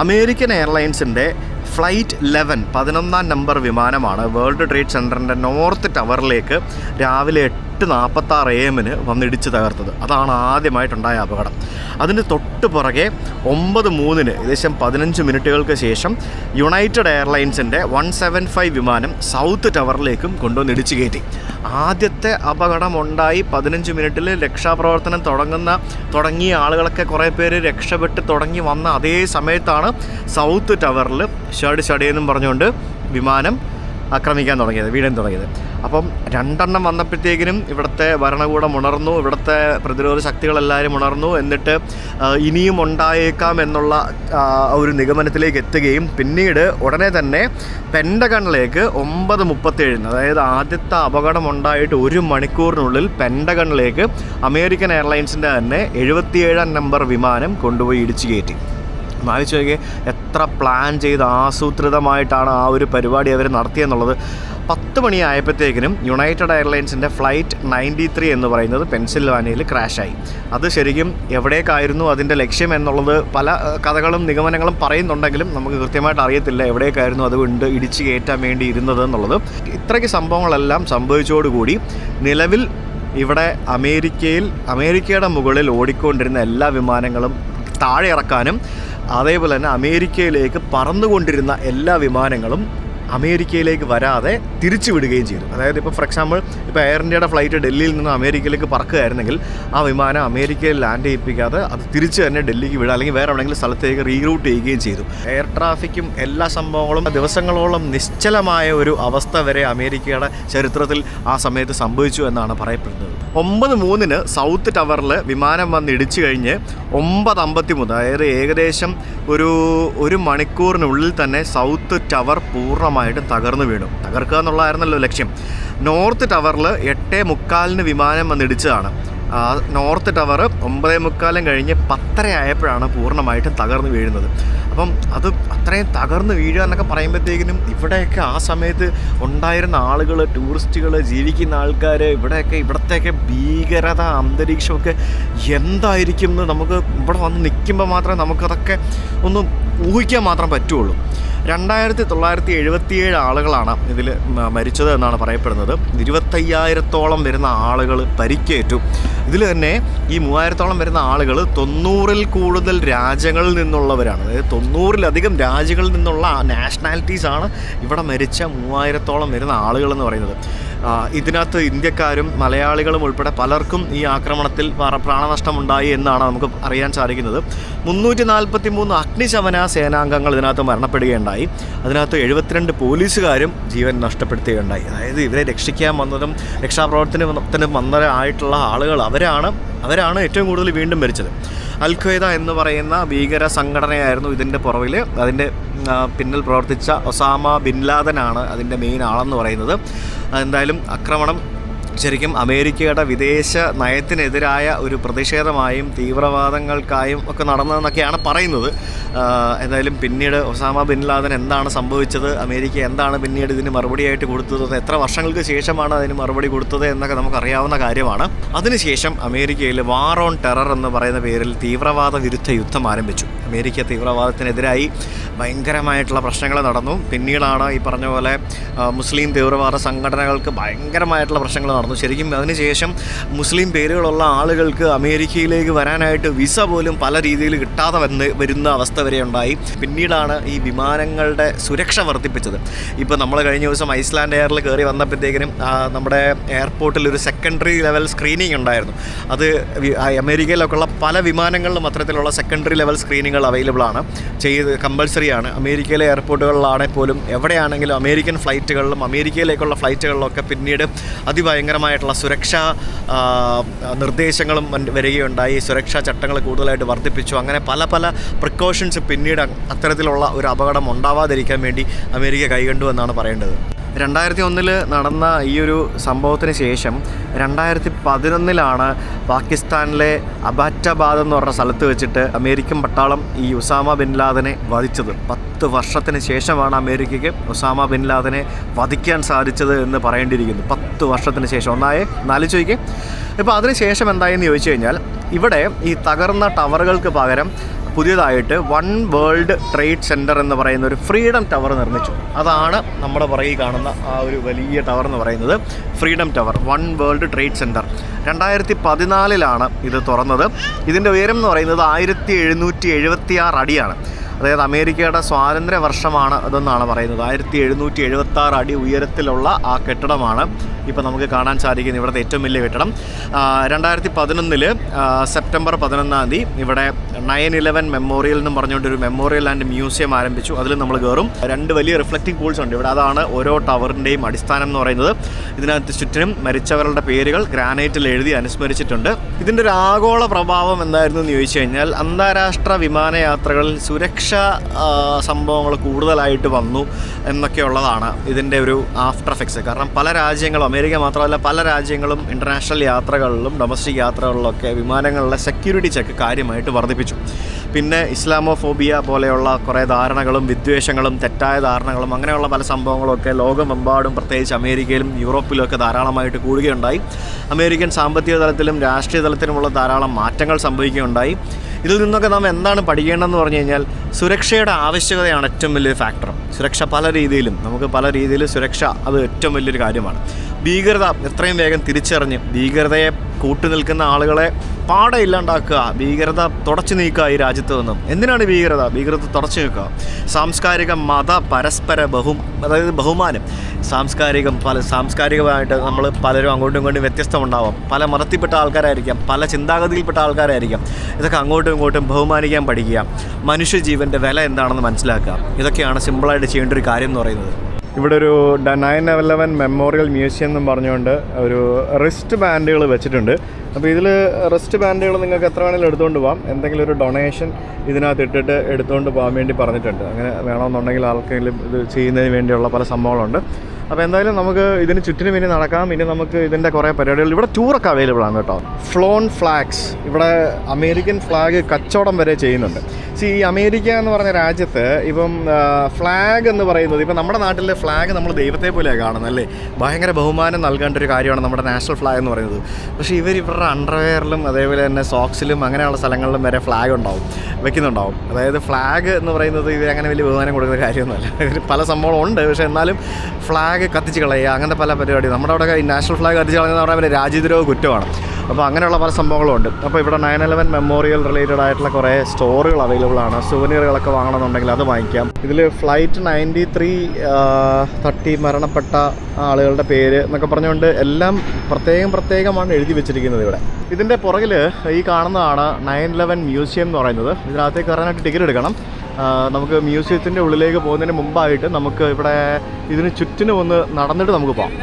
അമേരിക്കൻ എയർലൈൻസിൻ്റെ ഫ്ലൈറ്റ് 11 നമ്പർ വിമാനമാണ് വേൾഡ് ട്രേഡ് സെൻറ്ററിൻ്റെ നോർത്ത് ടവറിലേക്ക് രാവിലെ 8:46 AM വന്നിടിച്ച് തകർത്തത്. അതാണ് ആദ്യമായിട്ടുണ്ടായ അപകടം. അതിന് തൊട്ട് പുറകെ 9:03 ഏകദേശം 15 മിനിറ്റുകൾക്ക് ശേഷം യുണൈറ്റഡ് എയർലൈൻസിൻ്റെ 175 വിമാനം സൗത്ത് ടവറിലേക്കും കൊണ്ടുവന്ന് കയറ്റി. ആദ്യത്തെ അപകടമുണ്ടായി 15 മിനിറ്റിൽ രക്ഷാപ്രവർത്തനം തുടങ്ങിയ ആളുകളൊക്കെ കുറേ പേര് രക്ഷപ്പെട്ട് തുടങ്ങി വന്ന അതേ സമയത്താണ് സൗത്ത് ടവറിൽ ഷടിയെന്നും പറഞ്ഞുകൊണ്ട് വിമാനം ആക്രമിക്കാൻ തുടങ്ങിയത്, വീഴാൻ തുടങ്ങിയത്. അപ്പം 2 എണ്ണം വന്നപ്പോഴത്തേക്കിനും ഇവിടുത്തെ ഭരണകൂടം ഉണർന്നു, ഇവിടുത്തെ പ്രതിരോധ ശക്തികളെല്ലാവരും ഉണർന്നു. എന്നിട്ട് ഇനിയും ഉണ്ടായേക്കാം എന്നുള്ള ഒരു നിഗമനത്തിലേക്ക് എത്തുകയും പിന്നീട് ഉടനെ തന്നെ പെൻറ്റഗണിലേക്ക് 9:37 അതായത് ആദ്യത്തെ അപകടം ഉണ്ടായിട്ട് 1 മണിക്കൂറിനുള്ളിൽ പെൻറ്റഗണിലേക്ക് അമേരിക്കൻ എയർലൈൻസിൻ്റെ തന്നെ 77 നമ്പർ വിമാനം കൊണ്ടുപോയി ഇടിച്ചു കയറ്റി. ആലോചിച്ച് നോക്കിയേ, എത്ര പ്ലാൻ ചെയ്ത് ആസൂത്രിതമായിട്ടാണ് ആ ഒരു പരിപാടി അവർ നടത്തിയെന്നുള്ളത്. 10 മണിയായപ്പോഴത്തേക്കിനും യുണൈറ്റഡ് എയർലൈൻസിൻ്റെ ഫ്ലൈറ്റ് 93 എന്ന് പറയുന്നത് പെൻസിൽവാനിയയിൽ ക്രാഷായി. അത് ശരിക്കും എവിടേക്കായിരുന്നു അതിൻ്റെ ലക്ഷ്യം എന്നുള്ളത് പല കഥകളും നിഗമനങ്ങളും പറയുന്നുണ്ടെങ്കിലും നമുക്ക് കൃത്യമായിട്ട് അറിയത്തില്ല എവിടേക്കായിരുന്നു അതുകൊണ്ട് ഇടിച്ചു കയറ്റാൻ വേണ്ടി ഇരുന്നത് എന്നുള്ളത്. ഇത്രയ്ക്ക് സംഭവങ്ങളെല്ലാം സംഭവിച്ചതോടുകൂടി നിലവിൽ ഇവിടെ അമേരിക്കയുടെ മുകളിൽ ഓടിക്കൊണ്ടിരുന്ന എല്ലാ വിമാനങ്ങളും താഴെ ഇറക്കാനും അതേപോലെ തന്നെ അമേരിക്കയിലേക്ക് പറന്നുകൊണ്ടിരുന്ന എല്ലാ വിമാനങ്ങളും അമേരിക്കയിലേക്ക് വരാതെ തിരിച്ചു വിടുകയും ചെയ്തു. അതായത് ഇപ്പോൾ ഫോർ എക്സാമ്പിൾ ഇപ്പോൾ എയർ ഇന്ത്യയുടെ ഫ്ലൈറ്റ് ഡൽഹിയിൽ നിന്ന് അമേരിക്കയിലേക്ക് പറക്കുകയായിരുന്നെങ്കിൽ ആ വിമാനം അമേരിക്കയിൽ ലാൻഡ് ചെയ്യിപ്പിക്കാതെ അത് തിരിച്ച് തന്നെ ഡൽഹിക്ക് വിടുക അല്ലെങ്കിൽ വേറെ എവിടെയെങ്കിലും സ്ഥലത്തേക്ക് റീറൂട്ട് ചെയ്യുകയും ചെയ്തു. എയർ ട്രാഫിക്കും എല്ലാ സംഭവങ്ങളും ദിവസങ്ങളോളം നിശ്ചലമായ ഒരു അവസ്ഥ വരെ അമേരിക്കയുടെ ചരിത്രത്തിൽ ആ സമയത്ത് സംഭവിച്ചു എന്നാണ് പറയപ്പെടുന്നത്. 9:03 സൗത്ത് ടവറിൽ വിമാനം വന്ന് ഇടിച്ചു കഴിഞ്ഞ് 9:53 അതായത് ഏകദേശം ഒരു മണിക്കൂറിനുള്ളിൽ തന്നെ സൗത്ത് ടവർ പൂർണ്ണമായിട്ടും തകർന്നു വീണു. തകർക്കുക എന്നുള്ളതായിരുന്നല്ലോ ലക്ഷ്യം. നോർത്ത് ടവറിൽ 8:45 വിമാനം വന്നിടിച്ചതാണ്. നോർത്ത് ടവർ 9:45 കഴിഞ്ഞ് 10:30 ആയപ്പോഴാണ് പൂർണ്ണമായിട്ടും തകർന്നു വീഴുന്നത്. അപ്പം അത് അത്രയും തകർന്ന് വീഴുക എന്നൊക്കെ പറയുമ്പോഴത്തേക്കിനും ഇവിടെയൊക്കെ ആ സമയത്ത് ഉണ്ടായിരുന്ന ആളുകൾ, ടൂറിസ്റ്റുകൾ, ജീവിക്കുന്ന ആൾക്കാർ, ഇവിടത്തെയൊക്കെ ഭീകരത അന്തരീക്ഷമൊക്കെ എന്തായിരിക്കും എന്ന് നമുക്ക് ഇവിടെ വന്ന് നിൽക്കുമ്പോൾ മാത്രമേ നമുക്കതൊക്കെ ഒന്ന് ഊഹിക്കാൻ മാത്രം പറ്റുള്ളൂ. 2977 ആളുകളാണ് ഇതിൽ മരിച്ചത് എന്നാണ് പറയപ്പെടുന്നത്. 25,000-ഓളം വരുന്ന ആളുകൾ പരിക്കേറ്റു. ഇതിൽ തന്നെ ഈ 3,000-ഓളം വരുന്ന ആളുകൾ 90-ൽ കൂടുതൽ രാജ്യങ്ങളിൽ നിന്നുള്ളവരാണ്. അതായത് 90-ലധികം രാജ്യങ്ങളിൽ നിന്നുള്ള നാഷണാലിറ്റീസാണ് ഇവിടെ മരിച്ച 3,000-ഓളം വരുന്ന ആളുകളെന്ന് പറയുന്നത്. ഇതിനകത്ത് ഇന്ത്യക്കാരും മലയാളികളും ഉൾപ്പെടെ പലർക്കും ഈ ആക്രമണത്തിൽ പ്രാണനഷ്ടമുണ്ടായി എന്നാണ് നമുക്ക് അറിയാൻ സാധിക്കുന്നത്. 343 അഗ്നിശമന സേനാംഗങ്ങൾ ഇതിനകത്ത് മരണപ്പെടുകയുണ്ടായി. അതിനകത്ത് 72 പോലീസുകാരും ജീവൻ നഷ്ടപ്പെടുത്തുകയുണ്ടായി. അതായത് ഇവരെ രക്ഷിക്കാൻ വന്നതും രക്ഷാപ്രവർത്തനത്തിന് വന്നതായിട്ടുള്ള ആളുകൾ അവരാണ് ഏറ്റവും കൂടുതൽ വീണ്ടും മരിച്ചത്. അൽ ഖ്വയ്ദ എന്ന് പറയുന്ന ഭീകര സംഘടനയായിരുന്നു ഇതിൻ്റെ പുറകിൽ. അതിൻ്റെ പിന്നിൽ പ്രവർത്തിച്ച ഒസാമ ബിൻ ലാദനാണ് അതിൻ്റെ മെയിൻ ആളെന്ന് പറയുന്നത്. എന്തായാലും ആക്രമണം ശരിക്കും അമേരിക്കയുടെ വിദേശ നയത്തിനെതിരായ ഒരു പ്രതിഷേധമായും തീവ്രവാദങ്ങൾക്കായും ഒക്കെ നടന്നതെന്നൊക്കെയാണ് പറയുന്നത്. എന്തായാലും പിന്നീട് ഒസാമ ബിൻ ലാദൻ എന്താണ് സംഭവിച്ചത്, അമേരിക്ക എന്താണ് പിന്നീട് ഇതിന് മറുപടിയായിട്ട് കൊടുത്തത്, എത്ര വർഷങ്ങൾക്ക് ശേഷമാണ് അതിന് മറുപടി കൊടുത്തത് എന്നൊക്കെ നമുക്കറിയാവുന്ന കാര്യമാണ്. അതിനുശേഷം അമേരിക്കയിൽ വാർ ഓൺ ടെറർ എന്ന് പറയുന്ന പേരിൽ തീവ്രവാദ വിരുദ്ധ യുദ്ധം ആരംഭിച്ചു. അമേരിക്ക തീവ്രവാദത്തിനെതിരായി ഭയങ്കരമായിട്ടുള്ള പ്രശ്നങ്ങൾ നടന്നു. പിന്നീടാണ് ഈ പറഞ്ഞ പോലെ മുസ്ലിം തീവ്രവാദ സംഘടനകൾക്ക് ഭയങ്കരമായിട്ടുള്ള പ്രശ്നങ്ങൾ നടന്നു. ശരിക്കും അതിനുശേഷം മുസ്ലിം പേരുകളുള്ള ആളുകൾക്ക് അമേരിക്കയിലേക്ക് വരാനായിട്ട് വിസ പോലും പല രീതിയിൽ കിട്ടാതെ വരുന്ന അവസ്ഥ വരെ ഉണ്ടായി. പിന്നീടാണ് ഈ വിമാനങ്ങളുടെ സുരക്ഷ വർദ്ധിപ്പിച്ചത്. ഇപ്പോൾ നമ്മൾ കഴിഞ്ഞ ദിവസം ഐസ്ലാൻഡ് എയറിൽ കയറി വന്നപ്പോഴത്തേക്കിനും നമ്മുടെ എയർപോർട്ടിൽ ഒരു സെക്കൻഡറി ലെവൽ സ്ക്രീനിങ് ഉണ്ടായിരുന്നു. അത് അമേരിക്കയിലൊക്കെയുള്ള പല വിമാനങ്ങളിലും അത്തരത്തിലുള്ള സെക്കൻഡറി ലെവൽ സ്ക്രീനിങ്ങുകൾ അവൈലബിൾ ആണ്, കമ്പൾസറിയാണ്. അമേരിക്കയിലെ എയർപോർട്ടുകളിലാണെങ്കിൽ പോലും എവിടെയാണെങ്കിലും അമേരിക്കൻ ഫ്ലൈറ്റുകളിലും അമേരിക്കയിലേക്കുള്ള ഫ്ലൈറ്റുകളിലൊക്കെ പിന്നീട് അതിഭയങ്കരമായിട്ടുള്ള സുരക്ഷാ നിർദ്ദേശങ്ങളും വരികയുണ്ടായി. സുരക്ഷാ ചട്ടങ്ങൾ കൂടുതലായിട്ട് വർദ്ധിപ്പിച്ചു. അങ്ങനെ പല പല പ്രിക്കോഷൻസ് പിന്നീട് അത്തരത്തിലുള്ള ഒരു അപകടം ഉണ്ടാവാതിരിക്കാൻ വേണ്ടി അമേരിക്ക കൈകണ്ടു എന്നാണ് പറയേണ്ടത്. 2001 നടന്ന ഈ ഒരു സംഭവത്തിന് ശേഷം 2011 പാകിസ്ഥാനിലെ അബാറ്റാബാദ് എന്ന് പറഞ്ഞ സ്ഥലത്ത് വെച്ചിട്ട് അമേരിക്കൻ പട്ടാളം ഈ ഉസാമ ബിൻ ലാദനെ വധിച്ചത്. 10 വർഷത്തിന് ശേഷമാണ് അമേരിക്കയ്ക്ക് ഉസാമ ബിൻ ലാദനെ വധിക്കാൻ സാധിച്ചത് എന്ന് പറയേണ്ടിയിരിക്കുന്നു. 10 വർഷത്തിന് ശേഷം. ആലോചിക്കുക. ഇപ്പോൾ അതിന് ശേഷം എന്തായെന്ന് ചോദിച്ചു കഴിഞ്ഞാൽ, ഇവിടെ ഈ തകർന്ന ടവറുകൾക്ക് പകരം പുതിയതായിട്ട് വൺ വേൾഡ് ട്രേഡ് സെൻറ്റർ എന്ന് പറയുന്ന ഒരു ഫ്രീഡം ടവർ നിർമ്മിച്ചു. അതാണ് നമ്മുടെ പുറകിൽ കാണുന്ന ആ ഒരു വലിയ ടവർ എന്ന് പറയുന്നത് freedom tower, one world trade centre. 2014 ഇത് തുറന്നത്. ഇതിൻ്റെ ഉയരം എന്ന് പറയുന്നത് 1776 അടിയാണ്. അതായത് അമേരിക്കയുടെ സ്വാതന്ത്ര്യ വർഷമാണ് അതെന്നാണ് പറയുന്നത്. 1776 അടി ഉയരത്തിലുള്ള ആ കെട്ടിടമാണ് ഇപ്പോൾ നമുക്ക് കാണാൻ സാധിക്കുന്നത്, ഇവിടുത്തെ ഏറ്റവും വലിയ കെട്ടിടം. 2011 സെപ്റ്റംബർ 11 ഇവിടെ 9/11 മെമ്മോറിയൽ എന്നും പറഞ്ഞുകൊണ്ടൊരു മെമ്മോറിയൽ ആൻഡ് മ്യൂസിയം ആരംഭിച്ചു. അതിൽ നമ്മൾ കയറും. 2 വലിയ റിഫ്ലക്റ്റിംഗ് പൂൾസ് ഉണ്ട് ഇവിടെ. അതാണ് ഓരോ ടവറിൻ്റെയും അടിസ്ഥാനം എന്ന് പറയുന്നത്. ഇതിനകത്ത് ചുറ്റിനും മരിച്ചവരുടെ പേരുകൾ ഗ്രാനൈറ്റിൽ എഴുതി അനുസ്മരിച്ചിട്ടുണ്ട്. ഇതിൻ്റെ ഒരു ആഗോള പ്രഭാവം എന്തായിരുന്നു എന്ന് ചോദിച്ചു കഴിഞ്ഞാൽ, അന്താരാഷ്ട്ര വിമാനയാത്രകളിൽ സുരക്ഷ സംഭവങ്ങൾ കൂടുതലായിട്ട് വന്നു എന്നൊക്കെയുള്ളതാണ് ഇതിൻ്റെ ഒരു ആഫ്റ്റർ എഫക്ട്സ്. കാരണം പല രാജ്യങ്ങളും, അമേരിക്ക മാത്രമല്ല പല രാജ്യങ്ങളും ഇൻ്റർനാഷണൽ യാത്രകളിലും ഡൊമസ്റ്റിക് യാത്രകളിലൊക്കെ വിമാനങ്ങളിലെ സെക്യൂരിറ്റി ചെക്ക് കാര്യമായിട്ട് വർദ്ധിപ്പിച്ചു. പിന്നെ ഇസ്ലാമോഫോബിയ പോലെയുള്ള കുറേ ധാരണകളും വിദ്വേഷങ്ങളും തെറ്റായ ധാരണകളും അങ്ങനെയുള്ള പല സംഭവങ്ങളൊക്കെ ലോകമെമ്പാടും പ്രത്യേകിച്ച് അമേരിക്കയിലും യൂറോപ്പിലുമൊക്കെ ധാരാളമായിട്ട് കൂടുകയുണ്ടായി. അമേരിക്കൻ സാമ്പത്തിക തലത്തിലും രാഷ്ട്രീയ തലത്തിലുമുള്ള ധാരാളം മാറ്റങ്ങൾ സംഭവിക്കുകയുണ്ടായി. ഇതിൽ നിന്നൊക്കെ നാം എന്താണ് പഠിക്കേണ്ടതെന്ന് പറഞ്ഞു കഴിഞ്ഞാൽ, സുരക്ഷയുടെ ആവശ്യകതയാണ് ഏറ്റവും വലിയൊരു ഫാക്ടർ. സുരക്ഷ പല രീതിയിലും, നമുക്ക് പല രീതിയിൽ സുരക്ഷ അത് ഏറ്റവും വലിയൊരു കാര്യമാണ്. ഭീകരത എത്രയും വേഗം തിരിച്ചറിഞ്ഞ് ഭീകരതയെ കൂട്ടുനിൽക്കുന്ന ആളുകളെ പാടെ ഇല്ലാണ്ടാക്കുക, ഭീകരത തുടച്ചു നീക്കുക ഈ രാജ്യത്ത് നിന്നും. എന്തിനാണ് ഭീകരത തുടച്ചു നീക്കുക? സാംസ്കാരിക മത പരസ്പര അതായത് ബഹുമാനം, സാംസ്കാരികമായിട്ട് നമ്മൾ പലരും അങ്ങോട്ടും ഇങ്ങോട്ടും വ്യത്യസ്തമുണ്ടാവാം. പല മതത്തിൽപ്പെട്ട ആൾക്കാരായിരിക്കാം, പല ചിന്താഗതിയിൽപ്പെട്ട ആൾക്കാരായിരിക്കും. ഇതൊക്കെ അങ്ങോട്ടും ഇങ്ങോട്ടും ബഹുമാനിക്കാൻ പഠിക്കുക, മനുഷ്യജീവൻ്റെ വില എന്താണെന്ന് മനസ്സിലാക്കുക. ഇതൊക്കെയാണ് സിമ്പിളായിട്ട് ചെയ്യേണ്ട ഒരു കാര്യം എന്ന് പറയുന്നത്. ഇവിടെ ഒരു 9/11 മെമ്മോറിയൽ മ്യൂസിയം എന്നും പറഞ്ഞുകൊണ്ട് ഒരു റിസ്റ്റ് ബാൻഡുകൾ വെച്ചിട്ടുണ്ട്. അപ്പോൾ ഇതിൽ റിസ്റ്റ് ബാൻഡുകൾ നിങ്ങൾക്ക് എത്ര വേണമെങ്കിലും എടുത്തുകൊണ്ട് പോകാം. എന്തെങ്കിലും ഒരു ഡൊണേഷൻ ഇതിനകത്ത് ഇട്ടിട്ട് എടുത്തുകൊണ്ട് പോകാൻ വേണ്ടി പറഞ്ഞിട്ടുണ്ട്. അങ്ങനെ വേണമെന്നുണ്ടെങ്കിൽ ആർക്കെങ്കിലും ഇത് ചെയ്യുന്നതിന് വേണ്ടിയുള്ള പല സംഭവങ്ങളുണ്ട്. അപ്പോൾ എന്തായാലും നമുക്ക് ഇതിന് ചുറ്റിനും ഇനി നടക്കാം. ഇനി നമുക്ക് ഇതിൻ്റെ കുറേ പരിപാടികൾ, ഇവിടെ ടൂറൊക്കെ അവൈലബിൾ ആണ് കേട്ടോ. ഫ്ലോൺ ഫ്ലാഗ്സ്, ഇവിടെ അമേരിക്കൻ ഫ്ലാഗ് കച്ചവടം വരെ ചെയ്യുന്നുണ്ട്. ഈ അമേരിക്ക എന്ന് പറഞ്ഞ രാജ്യത്ത് ഇപ്പം ഫ്ലാഗ് എന്ന് പറയുന്നത്, ഇപ്പം നമ്മുടെ നാട്ടിലെ ഫ്ലാഗ് നമ്മൾ ദൈവത്തെ പോലെയാണ് കാണുന്നത് അല്ലേ. ഭയങ്കര ബഹുമാനം നൽകേണ്ട ഒരു കാര്യമാണ് നമ്മുടെ നാഷണൽ ഫ്ലാഗ് എന്ന് പറയുന്നത്. പക്ഷേ ഇവരുടെ അണ്ടർവെയറിലും അതേപോലെ തന്നെ സോക്സിലും അങ്ങനെയുള്ള സ്ഥലങ്ങളിലും വരെ ഫ്ലാഗ് വെക്കുന്നുണ്ടാവും. അതായത് ഫ്ലാഗ് എന്ന് പറയുന്നത് ഇവർ അങ്ങനെ വലിയ ബഹുമാനം കൊടുക്കുന്ന കാര്യമൊന്നുമല്ല. ഇതിൽ പല സംഭവങ്ങളുണ്ട്. പക്ഷേ എന്നാലും ഫ്ലാഗ് കത്തിച്ച് കളയുക, അങ്ങനത്തെ പല പരിപാടി. നമ്മുടെ അവിടെ ഈ നാഷണൽ ഫ്ലാഗ് കത്തിച്ച് കളയുന്ന പറഞ്ഞാൽ രാജ്യദ്രോഹ കുറ്റമാണ്. അപ്പോൾ അങ്ങനെയുള്ള പല സംഭവങ്ങളുണ്ട്. അപ്പോൾ ഇവിടെ 9/11 മെമ്മോറിയൽ റിലേറ്റഡ് ആയിട്ടുള്ള കുറേ സ്റ്റോറുകൾ അവൈലബിൾ ആണ്. സുവനീറുകളൊക്കെ വാങ്ങണമെന്നുണ്ടെങ്കിൽ അത് വാങ്ങിക്കാം. ഇതിൽ ഫ്ലൈറ്റ് 9330 മരണപ്പെട്ട ആളുകളുടെ പേര് എന്നൊക്കെ പറഞ്ഞുകൊണ്ട് എല്ലാം പ്രത്യേകമാണ് എഴുതി വെച്ചിരിക്കുന്നത് ഇവിടെ. ഇതിൻ്റെ പുറകിൽ ഈ കാണുന്നതാണ് 9/11 മ്യൂസിയം എന്ന് പറയുന്നത്. ഇതിനകത്തേക്ക് കയറാനായിട്ട് ടിക്കറ്റ് എടുക്കണം. നമുക്ക് മ്യൂസിയത്തിൻ്റെ ഉള്ളിലേക്ക് പോകുന്നതിന് മുമ്പായിട്ട് നമുക്ക് ഇവിടെ ഇതിന് ചുറ്റിനും ഒന്ന് നടന്നിട്ട് നമുക്ക് പോകാം.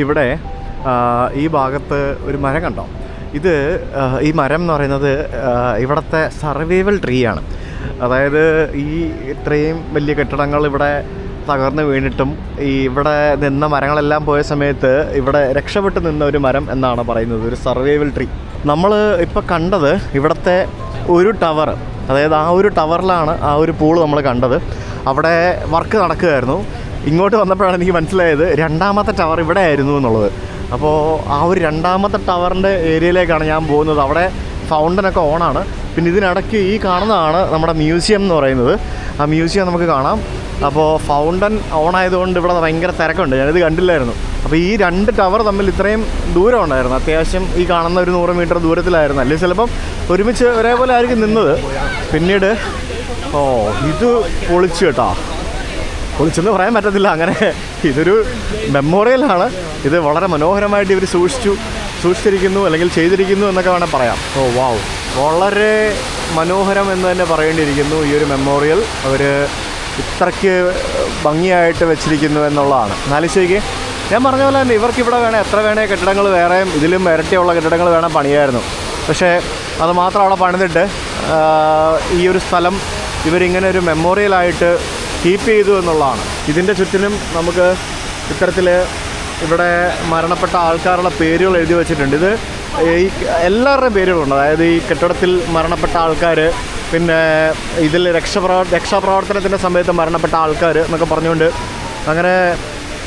ഇവിടെ ഈ ഭാഗത്ത് ഒരു മരം കണ്ടോ? ഇത് ഈ മരം എന്ന് പറയുന്നത് ഇവിടുത്തെ സർവൈവൽ ട്രീ ആണ്. അതായത് ഈ ഇത്രയും വലിയ കെട്ടിടങ്ങൾ ഇവിടെ തകർന്ന് വീണിട്ടും ഈ ഇവിടെ നിന്ന മരങ്ങളെല്ലാം പോയ സമയത്ത് ഇവിടെ രക്ഷപ്പെട്ട് നിന്ന ഒരു മരം എന്നാണ് പറയുന്നത്, ഒരു സർവൈവൽ ട്രീ. നമ്മൾ ഇപ്പോൾ കണ്ടത് ഇവിടുത്തെ ഒരു ടവർ, അതായത് ആ ഒരു ടവറിലാണ് ആ ഒരു പൂള് നമ്മൾ കണ്ടത്. അവിടെ വർക്ക് നടക്കുകയായിരുന്നു. ഇങ്ങോട്ട് വന്നപ്പോഴാണ് എനിക്ക് മനസ്സിലായത് രണ്ടാമത്തെ ടവർ ഇവിടെ ആയിരുന്നു എന്നുള്ളത്. അപ്പോൾ ആ ഒരു രണ്ടാമത്തെ ടവറിൻ്റെ ഏരിയയിലേക്കാണ് ഞാൻ പോകുന്നത്. അവിടെ ഫൗണ്ടനൊക്കെ ഓണാണ്. പിന്നെ ഇതിനിടയ്ക്ക് ഈ കാണുന്നതാണ് നമ്മുടെ മ്യൂസിയം എന്ന് പറയുന്നത്. ആ മ്യൂസിയം നമുക്ക് കാണാം. അപ്പോൾ ഫൗണ്ടൻ ഓണായതുകൊണ്ട് ഇവിടെ ഭയങ്കര തിരക്കുണ്ട്. ഞാനിത് കണ്ടില്ലായിരുന്നു. അപ്പോൾ ഈ രണ്ട് ടവർ തമ്മിൽ ഇത്രയും ദൂരം ഉണ്ടായിരുന്നു. അത്യാവശ്യം ഈ കാണുന്ന ഒരു 100 മീറ്റർ ദൂരത്തിലായിരുന്നു. അല്ലെങ്കിൽ ചിലപ്പം ഒരുമിച്ച് ഒരേപോലെ ആയിരിക്കും നിന്നത്. പിന്നീട് ഇത് പൊളിച്ചു കേട്ടോ. പൊളിച്ചെന്ന് പറയാൻ പറ്റത്തില്ല. അങ്ങനെ ഇതൊരു മെമ്മോറിയലാണ്. ഇത് വളരെ മനോഹരമായിട്ട് ഇവർ സൂക്ഷിച്ചിരിക്കുന്നു അല്ലെങ്കിൽ ചെയ്തിരിക്കുന്നു എന്നൊക്കെ വേണമെങ്കിൽ പറയാം. വാവ്, വളരെ മനോഹരം എന്ന് തന്നെ പറയേണ്ടിയിരിക്കുന്നു ഈ ഒരു മെമ്മോറിയൽ. അവർ ഇത്രയ്ക്ക് ഭംഗിയായിട്ട് വെച്ചിരിക്കുന്നു എന്നുള്ളതാണ്. ആലോചിക്ക്, ഞാൻ പറഞ്ഞ പോലെ തന്നെ ഇവർക്കിവിടെ വേണേൽ എത്ര വേണേ കെട്ടിടങ്ങൾ വേറെയും ഇതിലും ഇരട്ടിയുള്ള കെട്ടിടങ്ങൾ വേണം പണിയായിരുന്നു. പക്ഷേ അത് മാത്രം അവിടെ പണിതിട്ട് ഈ ഒരു സ്ഥലം ഇവരിങ്ങനെ ഒരു മെമ്മോറിയലായിട്ട് കീപ്പ് ചെയ്തു എന്നുള്ളതാണ്. ഇതിൻ്റെ ചുറ്റിനും നമുക്ക് ഇത്തരത്തിൽ ഇവിടെ മരണപ്പെട്ട ആൾക്കാരുടെ പേരുകൾ എഴുതി വച്ചിട്ടുണ്ട്. ഇത് ഈ എല്ലാവരുടെയും പേരുകളുണ്ട്. അതായത് ഈ കെട്ടിടത്തിൽ മരണപ്പെട്ട ആൾക്കാർ, പിന്നെ ഇതിൽ രക്ഷാപ്രവർത്തനത്തിൻ്റെ സമയത്ത് മരണപ്പെട്ട ആൾക്കാർ എന്നൊക്കെ പറഞ്ഞുകൊണ്ട് അങ്ങനെ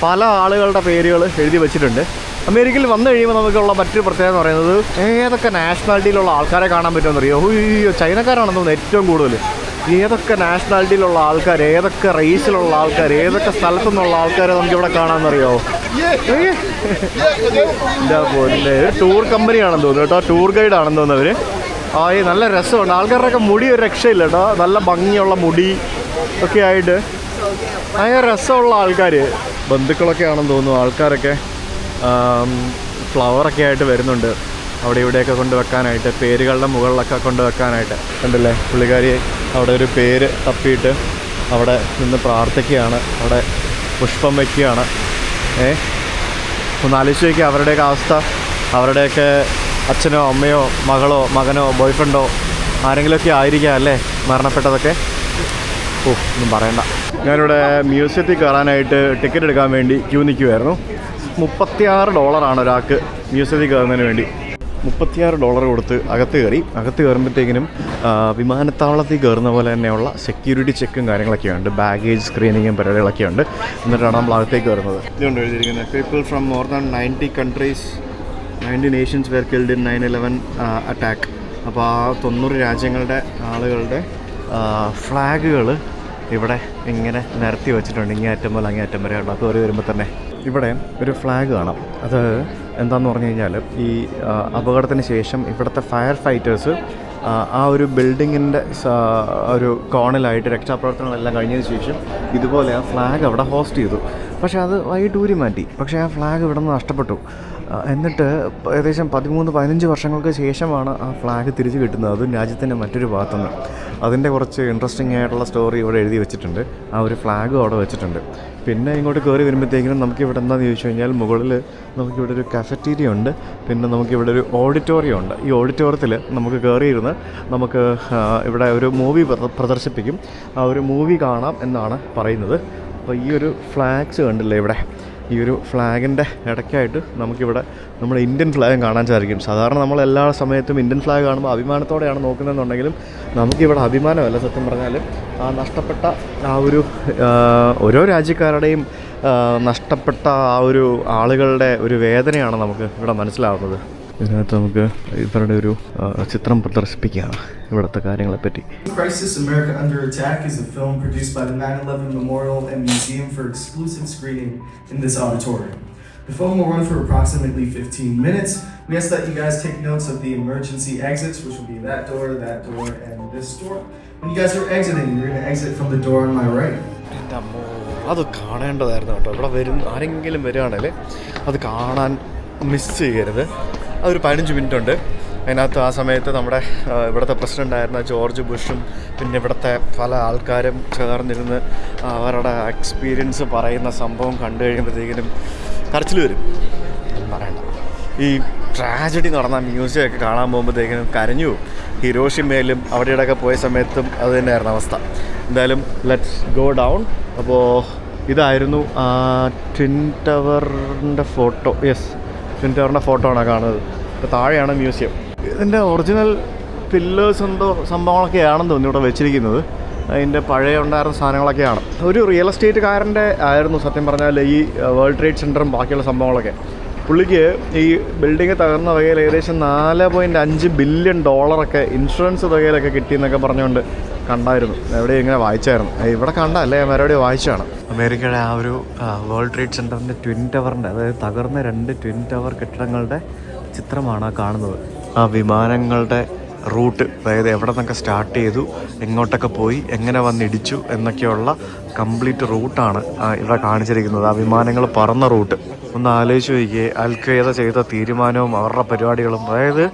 പല ആളുകളുടെ പേരുകൾ എഴുതി വച്ചിട്ടുണ്ട്. അമേരിക്കയിൽ വന്നു കഴിയുമ്പോൾ നമുക്കുള്ള മറ്റൊരു പ്രത്യേകത എന്ന് പറയുന്നത് ഏതൊക്കെ നാഷണാലിറ്റിയിലുള്ള ആൾക്കാരെ കാണാൻ പറ്റുമെന്നറിയോ? ചൈനക്കാരാണെന്ന് തോന്നുന്നു ഏറ്റവും കൂടുതൽ. ഏതൊക്കെ നാഷണാലിറ്റിയിലുള്ള ആൾക്കാർ, ഏതൊക്കെ റേസിലുള്ള ആൾക്കാർ, ഏതൊക്കെ സ്ഥലത്തു നിന്നുള്ള ആൾക്കാരെ നമുക്കിവിടെ കാണാമെന്നറിയോ? എന്താ പോലെ ഒരു ടൂർ കമ്പനിയാണെന്ന് തോന്നുന്നു കേട്ടോ. ടൂർ ഗൈഡ് ആണെന്ന് തോന്നുന്നു അവർ. ഈ നല്ല രസമുണ്ട്. ആൾക്കാരുടെയൊക്കെ മുടി ഒരു രക്ഷയില്ല കേട്ടോ. നല്ല ഭംഗിയുള്ള മുടി ഒക്കെ ആയിട്ട് ഭയങ്കര രസമുള്ള ആൾക്കാർ. ബന്ധുക്കളൊക്കെ ആണെന്ന് തോന്നുന്നു ആൾക്കാരൊക്കെ. ഫ്ലവറൊക്കെ ആയിട്ട് വരുന്നുണ്ട് അവിടെ ഇവിടെയൊക്കെ കൊണ്ടുവെക്കാനായിട്ട്, പേരുകളുടെ മുകളിലൊക്കെ കൊണ്ടുവെക്കാനായിട്ട്. കണ്ടില്ലേ, പുള്ളിക്കാരി അവിടെ ഒരു പേര് തപ്പിയിട്ട് അവിടെ നിന്ന് പ്രാർത്ഥിക്കുകയാണ്, അവിടെ പുഷ്പം വയ്ക്കുകയാണ്. ഒന്ന് ആലോചിച്ച് നോക്കിയാൽ അവരുടെയൊക്കെ അവസ്ഥ. അവരുടെയൊക്കെ അച്ഛനോ അമ്മയോ മകളോ മകനോ ബോയ്ഫ്രണ്ടോ ആരെങ്കിലുമൊക്കെ ആയിരിക്കാം അല്ലേ മരണപ്പെട്ടതൊക്കെ. ഒന്നും പറയണ്ട. ഞാനിവിടെ മ്യൂസിയത്തിൽ കയറാനായിട്ട് ടിക്കറ്റ് എടുക്കാൻ വേണ്ടി ക്യൂ നിൽക്കുമായിരുന്നു. $36 ഒരാൾക്ക് മ്യൂസിയത്തിൽ കയറുന്നതിന് വേണ്ടി. $36 കൊടുത്ത് അകത്ത് കയറുമ്പോഴത്തേക്കിനും വിമാനത്താവളത്തിൽ കയറുന്ന പോലെ തന്നെയുള്ള സെക്യൂരിറ്റി ചെക്കും കാര്യങ്ങളൊക്കെ ഉണ്ട്. ബാഗേജ് സ്ക്രീനിങ്ങും പരിപാടികളൊക്കെ ഉണ്ട്. എന്നിട്ടാണ് നമ്മൾ അകത്തേക്ക് കയറുന്നത്. ഇതുകൊണ്ട് എഴുതിയിരിക്കുന്നത് people from more than 90 countries 90 nations were killed in 9/11 attack. അപ്പോൾ ആ 90 രാജ്യങ്ങളുടെ ആളുകളുടെ ഫ്ലാഗുകൾ ഇവിടെ ഇങ്ങനെ നിരത്തി വെച്ചിട്ടുണ്ട്. ഇങ്ങേയറ്റം പോലെ അങ്ങേയറ്റം വരെ ഉണ്ട്. കയറി വരുമ്പോൾ തന്നെ ഇവിടെ ഒരു ഫ്ലാഗ് കാണാം. അത് എന്താണെന്ന് പറഞ്ഞു കഴിഞ്ഞാൽ ഈ അപകടത്തിന് ശേഷം ഇവിടുത്തെ ഫയർ ഫൈറ്റേഴ്സ് ആ ഒരു ബിൽഡിങ്ങിൻ്റെ ഒരു കോണിലായിട്ട് രക്ഷാപ്രവർത്തനങ്ങളെല്ലാം കഴിഞ്ഞതിന് ശേഷം ഇതുപോലെ ആ ഫ്ലാഗ് അവിടെ ഹോസ്റ്റ് ചെയ്തു. പക്ഷേ അത് വൈകിട്ട് ഊരി മാറ്റി. പക്ഷേ ആ ഫ്ലാഗ് ഇവിടെ നിന്ന് നഷ്ടപ്പെട്ടു. എന്നിട്ട് ഏകദേശം 13-15 വർഷങ്ങൾക്ക് ശേഷമാണ് ആ ഫ്ലാഗ് തിരിച്ചു കിട്ടുന്നത്, അതും രാജ്യത്തിൻ്റെ മറ്റൊരു ഭാഗത്തുനിന്ന്. അതിൻ്റെ കുറച്ച് ഇൻട്രസ്റ്റിംഗ് ആയിട്ടുള്ള സ്റ്റോറി ഇവിടെ എഴുതി വെച്ചിട്ടുണ്ട്. ആ ഒരു ഫ്ലാഗും അവിടെ വെച്ചിട്ടുണ്ട്. പിന്നെ ഇങ്ങോട്ട് കയറി വരുമ്പോഴത്തേക്കിനും നമുക്കിവിടെ എന്താണെന്ന് ചോദിച്ചു കഴിഞ്ഞാൽ മുകളിൽ നമുക്കിവിടെ ഒരു കഫറ്റീരിയ ഉണ്ട്. പിന്നെ നമുക്കിവിടെ ഒരു ഓഡിറ്റോറിയം ഉണ്ട്. ഈ ഓഡിറ്റോറിയത്തിൽ നമുക്ക് കയറിയിരുന്ന് നമുക്ക് ഇവിടെ ഒരു മൂവി പ്രദർശിപ്പിക്കും. ആ ഒരു മൂവി കാണാം എന്നാണ് പറയുന്നത്. അപ്പോൾ ഈ ഒരു ഫ്ലാഗ്സ് കണ്ടില്ലേ ഇവിടെ, ഈ ഒരു ഫ്ലാഗിൻ്റെ ഇടയ്ക്കായിട്ട് നമുക്കിവിടെ നമ്മുടെ ഇന്ത്യൻ ഫ്ലാഗും കാണാൻ സാധിക്കും. സാധാരണ നമ്മൾ എല്ലാ സമയത്തും ഇന്ത്യൻ ഫ്ലാഗ് കാണുമ്പോൾ അഭിമാനത്തോടെയാണ് നോക്കുന്നതെന്നുണ്ടെങ്കിലും നമുക്കിവിടെ അഭിമാനമല്ല സത്യം പറഞ്ഞാൽ. ആ നഷ്ടപ്പെട്ട ആ ഒരു ഓരോ രാജ്യക്കാരുടെയും നഷ്ടപ്പെട്ട ആ ഒരു ആളുകളുടെ ഒരു വേദനയാണ് നമുക്ക് ഇവിടെ മനസ്സിലാവുന്നത്. ഇതിനകത്ത് നമുക്ക് ഇവരുടെ ഒരു ചിത്രം പ്രദർശിപ്പിക്കുകയാണ് ഇവിടുത്തെ കാര്യങ്ങളെപ്പറ്റി. Crisis: America Under Attack is a film produced by the 9/11 Memorial and Museum for exclusive screening in this auditorium. The film will run for approximately 15 minutes. We ask that you guys take notes of the emergency exits, which will be that door, and this door. When you guys are exiting, you're going to exit from the door on my right. അത് കാണേണ്ടതായിരുന്നു കേട്ടോ. ഇവിടെ ആരെങ്കിലും വരികയാണെങ്കിൽ അത് കാണാൻ miss ചെയ്യരുത്. അതൊരു 15 minute ഉണ്ട്. അതിനകത്ത് ആ സമയത്ത് നമ്മുടെ ഇവിടുത്തെ പ്രസിഡൻ്റായിരുന്ന ജോർജ് ബുഷും പിന്നെ ഇവിടുത്തെ പല ആൾക്കാരും ചേർന്നിരുന്ന് അവരുടെ എക്സ്പീരിയൻസ് പറയുന്ന സംഭവം കണ്ടു കഴിയുമ്പോഴത്തേക്കിനും കരച്ചിൽ വരും. പറയണ്ട, ഈ ട്രാജഡി നടന്ന മ്യൂസിയം ഒക്കെ കാണാൻ പോകുമ്പോഴത്തേക്കിനും കരഞ്ഞു. ഹിരോഷിമയിലും അവിടെ ഇവിടെയൊക്കെ പോയ സമയത്തും അത് തന്നെയായിരുന്നു അവസ്ഥ. എന്തായാലും ലെറ്റ്സ് ഗോ ഡൗൺ. അപ്പോൾ ഇതായിരുന്നു ട്വിൻ ടവറിൻ്റെ ഫോട്ടോ. യെസ്, ട്വിൻ ടവറിൻ്റെ ഫോട്ടോ ആണ് കാണുന്നത്. ഇപ്പോൾ താഴെയാണ് മ്യൂസിയം. ഇതിൻ്റെ ഒറിജിനൽ പില്ലേഴ്സ് എന്തോ സംഭവങ്ങളൊക്കെയാണെന്ന് തോന്നുന്നു ഇവിടെ വെച്ചിരിക്കുന്നത്. അതിൻ്റെ പഴയ ഉണ്ടായിരുന്ന സാധനങ്ങളൊക്കെയാണ്. ഒരു റിയൽ എസ്റ്റേറ്റുകാരൻ്റെ ആയിരുന്നു സത്യം പറഞ്ഞാൽ ഈ വേൾഡ് ട്രേഡ് സെൻറ്ററും ബാക്കിയുള്ള സംഭവങ്ങളൊക്കെ. പുള്ളിക്ക് ഈ ബിൽഡിങ് തകർന്ന വകയിൽ ഏകദേശം 4.5 ബില്യൺ ഡോളറൊക്കെ ഇൻഷുറൻസ് വകയിലൊക്കെ കിട്ടിയെന്നൊക്കെ പറഞ്ഞുകൊണ്ട് കണ്ടായിരുന്നു. എവിടെ ഇങ്ങനെ വായിച്ചായിരുന്നു. ഇവിടെ കണ്ടല്ലേ, മറുപടി വായിച്ചാണ്. അമേരിക്കയുടെ ആ ഒരു വേൾഡ് ട്രേഡ് സെൻറ്ററിൻ്റെ ട്വിൻ ടവറിൻ്റെ, അതായത് തകർന്ന 2 ട്വിൻ ടവർ കെട്ടിടങ്ങളുടെ ചിത്രമാണ് കാണുന്നത്. ആ വിമാനങ്ങളുടെ റൂട്ട്, അതായത് എവിടെ നിന്നൊക്കെ സ്റ്റാർട്ട് ചെയ്തു, എങ്ങോട്ടൊക്കെ പോയി, എങ്ങനെ വന്നിടിച്ചു എന്നൊക്കെയുള്ള കംപ്ലീറ്റ് റൂട്ടാണ് ഇവിടെ കാണിച്ചിരിക്കുന്നത്. ആ വിമാനങ്ങൾ പറന്ന റൂട്ട് ഒന്ന് ആലോചിച്ച് നോക്കിയേ. അൽ-ഖ്വയ്ദ ചെയ്ത തീരുമാനവും അവരുടെ പരിപാടികളും. അതായത്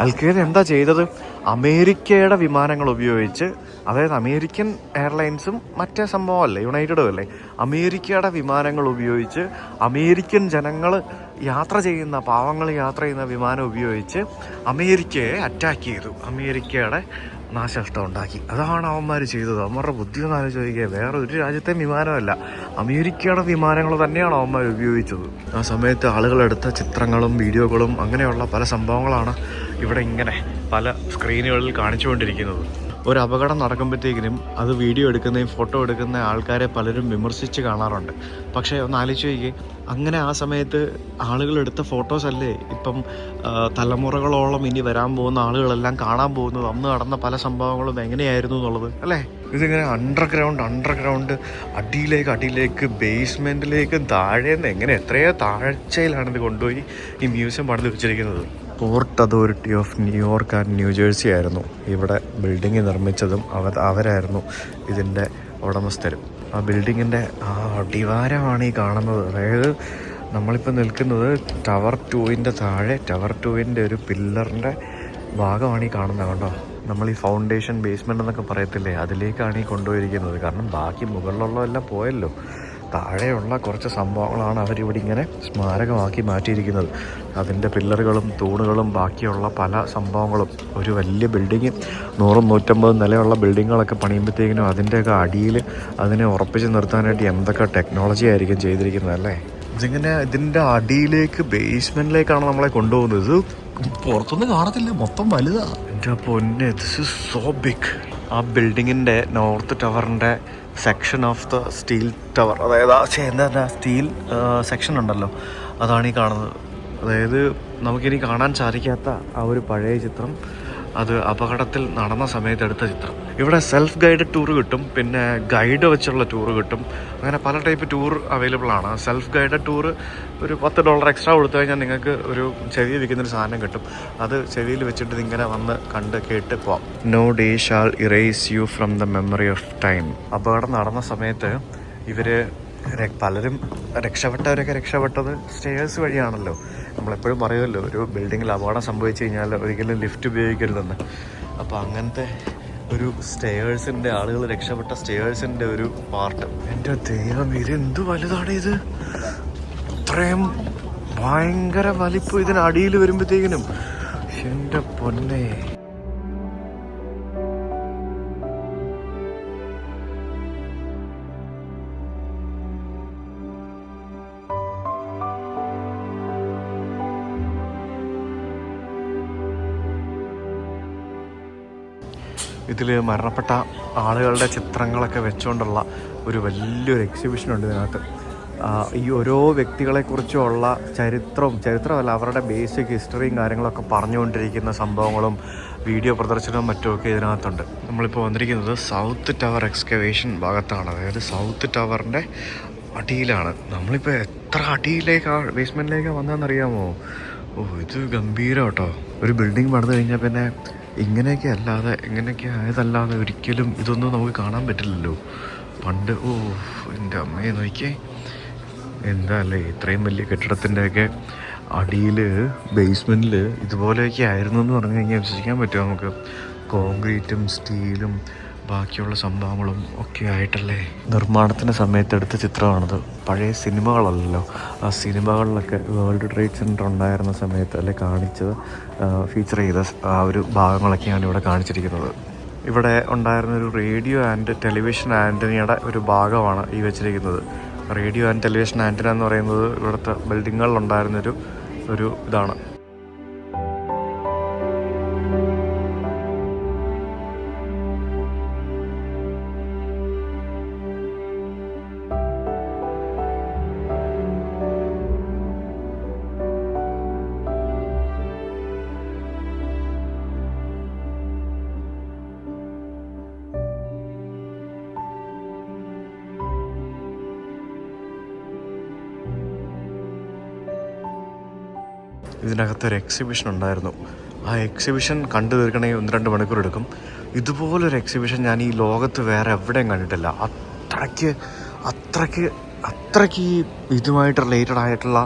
അൽ-ഖ്വയ്ദ എന്താ ചെയ്തത്? അമേരിക്കയുടെ വിമാനങ്ങൾ ഉപയോഗിച്ച്, അതായത് അമേരിക്കൻ എയർലൈൻസും മറ്റേ സംഭവമല്ലേ, യുണൈറ്റഡും അല്ലേ, അമേരിക്കയുടെ വിമാനങ്ങൾ ഉപയോഗിച്ച് അമേരിക്കൻ ജനങ്ങൾ യാത്ര ചെയ്യുന്ന, പാവങ്ങൾ യാത്ര ചെയ്യുന്ന വിമാനം ഉപയോഗിച്ച് അമേരിക്കയെ അറ്റാക്ക് ചെയ്തു, അമേരിക്കയുടെ നാശനഷ്ടം ഉണ്ടാക്കി. അതാണ് അവന്മാർ ചെയ്തത്. അവന്മാരുടെ ബുദ്ധി ഒന്ന് ആലോചിക്കുക. വേറെ ഒരു രാജ്യത്തെ വിമാനമല്ല, അമേരിക്കയുടെ വിമാനങ്ങൾ തന്നെയാണ് അവന്മാർ ഉപയോഗിച്ചത്. ആ സമയത്ത് ആളുകളെടുത്ത ചിത്രങ്ങളും വീഡിയോകളും അങ്ങനെയുള്ള പല സംഭവങ്ങളാണ് ഇവിടെ ഇങ്ങനെ പല സ്ക്രീനുകളിൽ കാണിച്ചുകൊണ്ടിരിക്കുന്നത്. ഒരു അപകടം നടക്കുമ്പോഴത്തേക്കിനും അത് വീഡിയോ എടുക്കുന്നതും ഫോട്ടോ എടുക്കുന്ന ആൾക്കാരെ പലരും വിമർശിച്ച് കാണാറുണ്ട്. പക്ഷേ ഒന്ന് ആലോചിച്ച് നോക്കിയേ, അങ്ങനെ ആ സമയത്ത് ആളുകളെടുത്ത ഫോട്ടോസ് അല്ലേ ഇപ്പം തലമുറകളോളം ഇനി വരാൻ പോകുന്ന ആളുകളെല്ലാം കാണാൻ പോകുന്നത്. അന്ന് നടന്ന പല സംഭവങ്ങളും എങ്ങനെയായിരുന്നു എന്നുള്ളത് അല്ലേ. ഇതിങ്ങനെ അണ്ടർഗ്രൗണ്ട് അടിയിലേക്ക് ബേസ്മെൻറ്റിലേക്ക് താഴേന്ന് എങ്ങനെ എത്രയോ താഴ്ചയിലാണിത് കൊണ്ടുപോയി ഈ മ്യൂസിയം പണിത് വെച്ചിരിക്കുന്നത്. Port authority of New York and New Jersey ആയിരുന്നു ഇവിടെ ബിൽഡിങ് നിർമ്മിച്ചതും. അവരായിരുന്നു ഇതിൻ്റെ ഉടമസ്ഥരും. ആ ബിൽഡിങ്ങിൻ്റെ ആ അടിവാരമാണ് ഈ കാണുന്നത്. അതായത് നമ്മളിപ്പോൾ നിൽക്കുന്നത് ടവർ 2-ൻ്റെ താഴെ, ടവർ 2-ൻ്റെ ഒരു പില്ലറിൻ്റെ ഭാഗമാണ് ഈ കാണുന്നത്. കണ്ടോ, നമ്മൾ ഈ ഫൗണ്ടേഷൻ ബേസ്മെൻ്റ് എന്നൊക്കെ പറയത്തില്ലേ, അതിലേക്കാണ് ഈ കൊണ്ടുപോയിരിക്കുന്നത്. കാരണം ബാക്കി മുകളിലുള്ളതെല്ലാം പോയല്ലോ. താഴെയുള്ള കുറച്ച് സംഭവങ്ങളാണ് അവരിവിടെ ഇങ്ങനെ സ്മാരകമാക്കി മാറ്റിയിരിക്കുന്നത്. അതിൻ്റെ പില്ലറുകളും തൂണുകളും ബാക്കിയുള്ള പല സംഭവങ്ങളും. ഒരു വലിയ ബിൽഡിങ് 100-150 നിലയുള്ള ബിൽഡിങ്ങുകളൊക്കെ പണിയുമ്പോഴത്തേക്കിനും അതിൻ്റെയൊക്കെ അടിയിൽ അതിനെ ഉറപ്പിച്ച് നിർത്താനായിട്ട് എന്തൊക്കെ ടെക്നോളജി ആയിരിക്കും ചെയ്തിരിക്കുന്നത് അല്ലേ. ഇതിൻ്റെ അടിയിലേക്ക് ബേസ്മെൻറ്റിലേക്കാണ് നമ്മളെ കൊണ്ടുപോകുന്നത്. ഇത് പുറത്തൊന്നും കാണത്തില്ല, മൊത്തം വലുതാണ്. എൻ്റെ പൊന്നെ, ദിസ് ഇസ് സോ ബിഗ്. ആ ബിൽഡിങ്ങിൻ്റെ നോർത്ത് ടവറിൻ്റെ section of the steel tower, അതായത് എന്താ സ്റ്റീൽ സെക്ഷൻ ഉണ്ടല്ലോ, അതാണ് ഈ കാണുന്നത്. അതായത് നമുക്കിനി കാണാൻ സാധിക്കാത്ത ആ ഒരു പഴയ ചിത്രം, അത് അപകടത്തിൽ നടന്ന സമയത്ത് എടുത്ത ചിത്രം. ഇവിടെ സെൽഫ് ഗൈഡഡ് ടൂർ കിട്ടും, പിന്നെ ഗൈഡ് വെച്ചുള്ള ടൂർ കിട്ടും. അങ്ങനെ പല ടൈപ്പ് ടൂർ അവൈലബിൾ ആണ്. സെൽഫ് ഗൈഡഡ് ടൂർ ഒരു $10 എക്സ്ട്രാ കൊടുത്തു കഴിഞ്ഞാൽ നിങ്ങൾക്ക് ഒരു ചെവി വെക്കുന്നൊരു സാധനം കിട്ടും. അത് ചെവിയിൽ വെച്ചിട്ട് ഇങ്ങനെ വന്ന് കണ്ട് കേട്ട് പോവാം. No day shall erase you from the memory of time. അപകടം നടന്ന സമയത്ത് ഇവർ പലരും രക്ഷപ്പെട്ടത് സ്റ്റേഴ്സ് വഴിയാണല്ലോ. നമ്മളെപ്പോഴും പറയുമല്ലോ, ഒരു ബിൽഡിങ്ങിൽ അപകടം സംഭവിച്ചു കഴിഞ്ഞാൽ ഒരിക്കലും ലിഫ്റ്റ് ഉപയോഗിക്കരുതെന്ന്. അപ്പോൾ അങ്ങനത്തെ ഒരു സ്റ്റേഴ്സിൻ്റെ, ആളുകൾ രക്ഷപ്പെട്ട സ്റ്റേഴ്സിൻ്റെ ഒരു പാർട്ട്. എൻ്റെ ദൈവം, ഇത് എന്ത് വലുതാണ് ഇത്! അത്രയും ഭയങ്കര വലിപ്പം ഇതിനടിയിൽ വരുമ്പോഴത്തേക്കിനും. എൻ്റെ പൊന്നെ, ഇതിൽ മരണപ്പെട്ട ആളുകളുടെ ചിത്രങ്ങളൊക്കെ വെച്ചുകൊണ്ടുള്ള ഒരു വലിയൊരു എക്സിബിഷനുണ്ട് ഇതിനകത്ത്. ഈ ഓരോ വ്യക്തികളെക്കുറിച്ചുള്ള ചരിത്രമല്ല, അവരുടെ ബേസിക് ഹിസ്റ്ററിയും കാര്യങ്ങളൊക്കെ പറഞ്ഞുകൊണ്ടിരിക്കുന്ന സംഭവങ്ങളും വീഡിയോ പ്രദർശനവും മറ്റുമൊക്കെ ഇതിനകത്തുണ്ട്. നമ്മളിപ്പോൾ വന്നിരിക്കുന്നത് സൗത്ത് ടവർ എക്സ്കവേഷൻ ഭാഗത്താണ്. അതായത് സൗത്ത് ടവറിൻ്റെ അടിയിലാണ്. നമ്മളിപ്പോൾ എത്ര അടിയിലേക്കാണ്, ബേസ്മെൻറ്റിലേക്കാണ് വന്നതെന്നറിയാമോ? ഇത് ഗംഭീരം കേട്ടോ. ഒരു ബിൽഡിംഗ് പണിത് കഴിഞ്ഞാൽ പിന്നെ ഇങ്ങനെയൊക്കെ ആയതല്ലാതെ ഒരിക്കലും ഇതൊന്നും നമുക്ക് കാണാൻ പറ്റില്ലല്ലോ പണ്ട്. എൻ്റെ അമ്മയെ നോക്കിയേ, എന്താ അല്ലേ ഇത്രയും വലിയ കെട്ടിടത്തിൻ്റെയൊക്കെ അടിയിൽ ബേസ്മെൻറ്റിൽ ഇതുപോലെയൊക്കെ ആയിരുന്നു എന്ന് പറഞ്ഞു കഴിഞ്ഞാൽ വിശ്വസിക്കാൻ പറ്റുമോ നമുക്ക്? കോൺക്രീറ്റും സ്റ്റീലും ബാക്കിയുള്ള സംഭവങ്ങളും ഒക്കെ ആയിട്ടല്ലേ. നിർമ്മാണത്തിൻ്റെ സമയത്ത് എടുത്ത ചിത്രമാണിത്. പഴയ സിനിമകളല്ലല്ലോ, ആ സിനിമകളിലൊക്കെ വേൾഡ് ട്രേഡ് സെൻറ്റർ ഉണ്ടായിരുന്ന സമയത്ത് അല്ലെ കാണിച്ചത്, ഫീച്ചർ ചെയ്ത ആ ഒരു ഭാഗങ്ങളൊക്കെയാണ് ഇവിടെ കാണിച്ചിരിക്കുന്നത്. ഇവിടെ ഉണ്ടായിരുന്നൊരു റേഡിയോ ആൻഡ് ടെലിവിഷൻ ആൻ്റനിയുടെ ഒരു ഭാഗമാണ് ഈ വെച്ചിരിക്കുന്നത്. റേഡിയോ ആൻഡ് ടെലിവിഷൻ ആൻ്റന എന്ന് പറയുന്നത് ഇവിടുത്തെ ബിൽഡിങ്ങുകളിലുണ്ടായിരുന്നൊരു ഇതാണ്. ഇതിനകത്തൊരു എക്സിബിഷൻ ഉണ്ടായിരുന്നു. ആ എക്സിബിഷൻ കണ്ടു തീർക്കണമെങ്കിൽ 1-2 മണിക്കൂർ എടുക്കും. ഇതുപോലൊരു എക്സിബിഷൻ ഞാൻ ഈ ലോകത്ത് വേറെ എവിടെയും കണ്ടിട്ടില്ല. അത്രയ്ക്ക് ഇതുമായിട്ട് റിലേറ്റഡ് ആയിട്ടുള്ള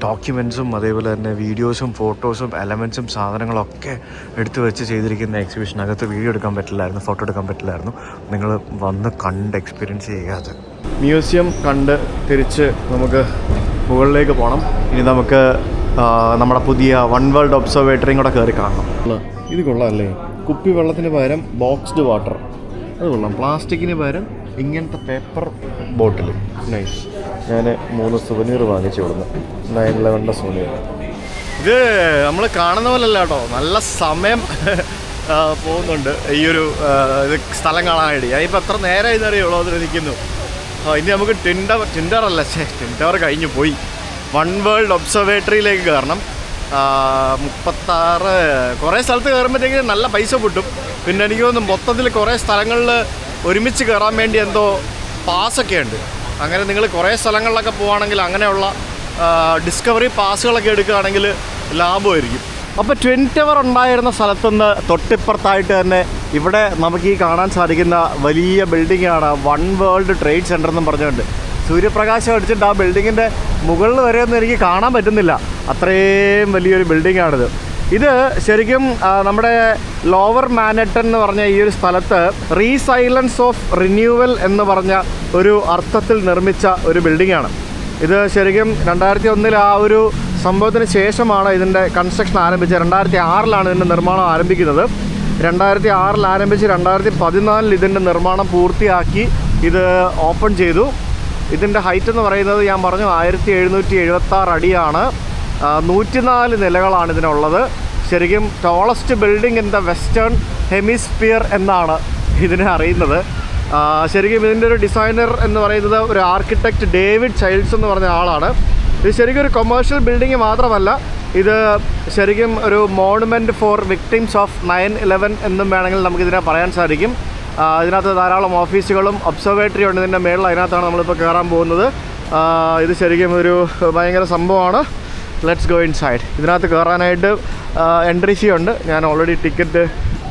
ഡോക്യുമെൻറ്റ്സും അതേപോലെ തന്നെ വീഡിയോസും ഫോട്ടോസും എലമെൻറ്റ്സും സാധനങ്ങളൊക്കെ എടുത്തു വെച്ച് ചെയ്തിരിക്കുന്ന എക്സിബിഷനകത്ത് വീഡിയോ എടുക്കാൻ പറ്റില്ലായിരുന്നു, ഫോട്ടോ എടുക്കാൻ പറ്റില്ലായിരുന്നു. നിങ്ങൾ വന്ന് കണ്ട് എക്സ്പീരിയൻസ് ചെയ്യാതെ. മ്യൂസിയം കണ്ട് തിരിച്ച് നമുക്ക് മുകളിലേക്ക് പോകണം. ഇനി നമുക്ക് നമ്മുടെ പുതിയ വൺ വേൾഡ് ഒബ്സർവേറ്ററിയും കൂടെ കയറി കാണണം. ഇത് കൊള്ളാമല്ലേ, കുപ്പി വെള്ളത്തിന് പകരം ബോക്സ്ഡ് വാട്ടർ, അത് കൊള്ളാം. പ്ലാസ്റ്റിക്കിന് പകരം ഇങ്ങനത്തെ പേപ്പർ ബോട്ടിൽ, നൈസ്. ഞാൻ 3 സുവനീർ വാങ്ങിച്ചു കൊടുന്നു, 9/11 സുവനീർ. ഇത് നമ്മൾ കാണുന്ന പോലല്ല കേട്ടോ, നല്ല സമയം പോകുന്നുണ്ട് ഈ ഒരു ഇത് സ്ഥലം കാണാനായിട്ട്. ഞാനിപ്പോൾ എത്ര നേരം ഇതറിയുള്ളൂ അതിൽ നിൽക്കുന്നു. ഇനി നമുക്ക് ടിൻഡർ കഴിഞ്ഞു പോയി. വൺ വേൾഡ് ഒബ്സർവേറ്ററിയിലേക്ക് കയറണം. 36 കുറേ സ്ഥലത്ത് കയറുമ്പോഴത്തേക്ക് നല്ല പൈസ കിട്ടും. പിന്നെ എനിക്ക് തോന്നുന്നു മൊത്തത്തിൽ കുറേ സ്ഥലങ്ങളിൽ ഒരുമിച്ച് കയറാൻ വേണ്ടി എന്തോ പാസ്സൊക്കെ ഉണ്ട്. അങ്ങനെ നിങ്ങൾ കുറേ സ്ഥലങ്ങളിലൊക്കെ പോവുകയാണെങ്കിൽ അങ്ങനെയുള്ള ഡിസ്കവറി പാസ്സുകളൊക്കെ എടുക്കുകയാണെങ്കിൽ ലാഭമായിരിക്കും. അപ്പോൾ ട്വിൻ ടവർ ഉണ്ടായിരുന്ന സ്ഥലത്തുനിന്ന് തൊട്ടിപ്പുറത്തായിട്ട് തന്നെ ഇവിടെ നമുക്ക് ഈ കാണാൻ സാധിക്കുന്ന വലിയ ബിൽഡിങ്ങാണ് വൺ വേൾഡ് ട്രേഡ് സെൻറ്റർ എന്നും പറഞ്ഞുകൊണ്ട്. സൂര്യപ്രകാശം അടിച്ചിട്ട് ആ ബിൽഡിങ്ങിൻ്റെ മുകളിൽ വരെയൊന്നും എനിക്ക് കാണാൻ പറ്റുന്നില്ല, അത്രയും വലിയൊരു ബിൽഡിങ്ങാണിത്. ഇത് ശരിക്കും നമ്മുടെ ലോവർ മാനഹട്ടൻ എന്ന് പറഞ്ഞ ഈ ഒരു സ്ഥലത്ത് റീസൈലൻസ് ഓഫ് റിന്യൂവൽ എന്ന് പറഞ്ഞ ഒരു അർത്ഥത്തിൽ നിർമ്മിച്ച ഒരു ബിൽഡിങ്ങാണ്. ഇത് ശരിക്കും 2001 ആ ഒരു സംഭവത്തിന് ശേഷമാണ് ഇതിൻ്റെ കൺസ്ട്രക്ഷൻ ആരംഭിച്ചത്. 2006 ഇതിൻ്റെ നിർമ്മാണം ആരംഭിക്കുന്നത്. 2006 ആരംഭിച്ച് 2014 ഇതിൻ്റെ നിർമ്മാണം പൂർത്തിയാക്കി ഇത് ഓപ്പൺ ചെയ്തു. ഇതിൻ്റെ ഹൈറ്റ് എന്ന് പറയുന്നത് ഞാൻ പറഞ്ഞു 1776 അടിയാണ്. 104 നിലകളാണ് ഇതിനുള്ളത്. ശരിക്കും tallest building in the western hemisphere എന്നാണ് ഇതിനെ അറിയുന്നത്. ശരിക്കും ഇതിൻ്റെ ഒരു ഡിസൈനർ എന്ന് പറയുന്നത് ഒരു ആർക്കിടെക്റ്റ് ഡേവിഡ് ചൈൽഡ്സ് എന്ന് പറഞ്ഞ ആളാണ്. ഇത് ശരിക്കും ഒരു കൊമേഴ്ഷ്യൽ ബിൽഡിംഗ് മാത്രമല്ല, ഇത് ശരിക്കും ഒരു മോണുമെൻറ്റ് ഫോർ വിക്ടിംസ് ഓഫ് 9/11 എന്നും വേണമെങ്കിൽ നമുക്കിതിനെ പറയാൻ സാധിക്കും. ഇതിനകത്ത് ധാരാളം ഓഫീസുകളും ഒബ്സർവേറ്ററി ഉണ്ട് ഇതിൻ്റെ മേളിൽ. അതിനകത്താണ് നമ്മളിപ്പോൾ കയറാൻ പോകുന്നത്. ഇത് ശരിക്കും ഒരു ഭയങ്കര സംഭവമാണ്. Let's go inside. ഇതിനകത്ത് കയറാനായിട്ട് എൻട്രി ഫീ ഉണ്ട്. ഞാൻ ഓൾറെഡി ടിക്കറ്റ്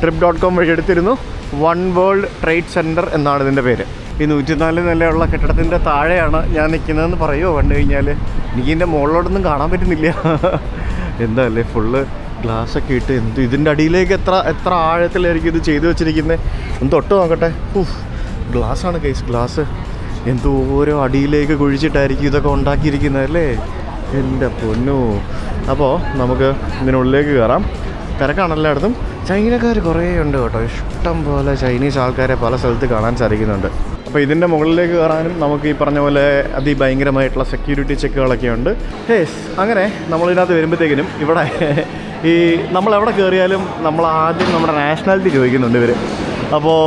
trip.com വഴി എടുത്തിരുന്നു. വൺ വേൾഡ് ട്രേഡ് സെൻറ്റർ എന്നാണ് ഇതിൻ്റെ പേര്. ഈ 104 നിലയുള്ള കെട്ടിടത്തിൻ്റെ താഴെയാണ് ഞാൻ നിൽക്കുന്നതെന്ന് പറയുമോ കണ്ടു കഴിഞ്ഞാൽ. എനിക്കിതിൻ്റെ മുകളിലോട്ടൊന്നും കാണാൻ പറ്റുന്നില്ല. എന്താ അല്ലേ, ഫുള്ള് ഗ്ലാസ്സൊക്കെ ഇട്ട് ഇതിൻ്റെ അടിയിലേക്ക് എത്ര ആഴത്തിലായിരിക്കും ഇത് ചെയ്തു വെച്ചിരിക്കുന്നത്. ഒന്ന് തൊട്ട് നോക്കട്ടെ. ഗ്ലാസ്സാണ് കേസ്, ഗ്ലാസ് എന്തോരോ അടിയിലേക്ക് കുഴിച്ചിട്ടായിരിക്കും ഇതൊക്കെ ഉണ്ടാക്കിയിരിക്കുന്നത് അല്ലേ. എൻ്റെ പൊന്നു. അപ്പോൾ നമുക്ക് ഇതിനുള്ളിലേക്ക് കയറാം. തിരക്കാണ് എല്ലായിടത്തും. ചൈനക്കാർ കുറേ ഉണ്ട് കേട്ടോ, ഇഷ്ടം പോലെ ചൈനീസ് ആൾക്കാരെ പല സ്ഥലത്ത് കാണാൻ സാധിക്കുന്നുണ്ട്. അപ്പോൾ ഇതിൻ്റെ മുകളിലേക്ക് കയറാനും നമുക്ക് ഈ പറഞ്ഞ പോലെ അതിഭയങ്കരമായിട്ടുള്ള സെക്യൂരിറ്റി ചെക്കുകളൊക്കെ ഉണ്ട്. അങ്ങനെ നമ്മളിതിനകത്ത് വരുമ്പോഴത്തേക്കിനും ഇവിടെ ഈ നമ്മളെവിടെ കയറിയാലും നമ്മൾ ആദ്യം നമ്മുടെ നാഷണാലിറ്റി ചോദിക്കുന്നുണ്ട് ഇവർ. അപ്പോൾ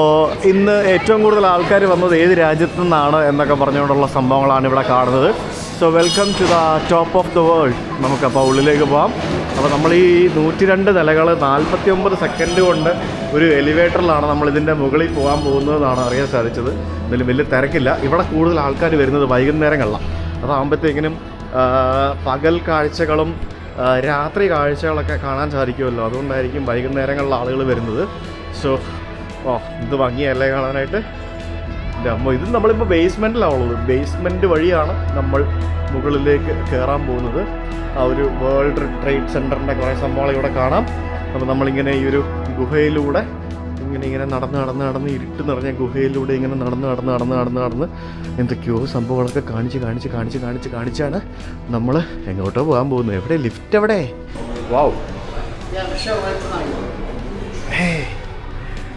ഇന്ന് ഏറ്റവും കൂടുതൽ ആൾക്കാർ വന്നത് ഏത് രാജ്യത്തു നിന്നാണ് എന്നൊക്കെ പറഞ്ഞുകൊണ്ടുള്ള സംഭവങ്ങളാണ് ഇവിടെ കാണുന്നത്. So welcome to the top of the world. നമുക്കപ്പോൾ ഉള്ളിലേക്ക് പോകാം. അപ്പോൾ നമ്മൾ ഈ 102 നിലകൾ 49 സെക്കൻഡ് കൊണ്ട് ഒരു എലിവേറ്ററിലാണ് നമ്മളിതിൻ്റെ മുകളിൽ പോകാൻ പോകുന്നതെന്നാണ് അറിയാൻ സാധിച്ചത്. ഇതിൽ വലിയ തിരക്കില്ല. ഇവിടെ കൂടുതൽ ആൾക്കാർ വരുന്നത് വൈകുന്നേരങ്ങളിലാണ്. അതാകുമ്പോഴത്തേക്കിനും പകൽ കാഴ്ചകളും രാത്രി കാഴ്ചകളൊക്കെ കാണാൻ സാധിക്കുമല്ലോ. അതുകൊണ്ടായിരിക്കും വൈകുന്നേരങ്ങളിൽ ആളുകൾ വരുന്നത്. സോ ഇത് ഭംഗിയല്ലേ കാണാനായിട്ട്. അപ്പോൾ ഇത് നമ്മളിപ്പോൾ ബേസ്മെൻറ്റിലാണുള്ളത്. ബേസ്മെൻറ്റ് വഴിയാണ് നമ്മൾ മുകളിലേക്ക് കയറാൻ പോകുന്നത്. ആ ഒരു വേൾഡ് ട്രേഡ് സെൻറ്ററിൻ്റെ കുറേ സംഭവങ്ങൾ ഇവിടെ കാണാം. അപ്പോൾ നമ്മളിങ്ങനെ ഈ ഒരു ഗുഹയിലൂടെ ഇങ്ങനെ ഇങ്ങനെ നടന്ന് ഇരുട്ട് നിറഞ്ഞ ഗുഹയിലൂടെ ഇങ്ങനെ നടന്ന് എന്തൊക്കെയോ സംഭവങ്ങളൊക്കെ കാണിച്ചാണ് നമ്മൾ എങ്ങോട്ടോ പോകാൻ പോകുന്നത്. എവിടെ ലിഫ്റ്റ് എവിടെ? വാവ്,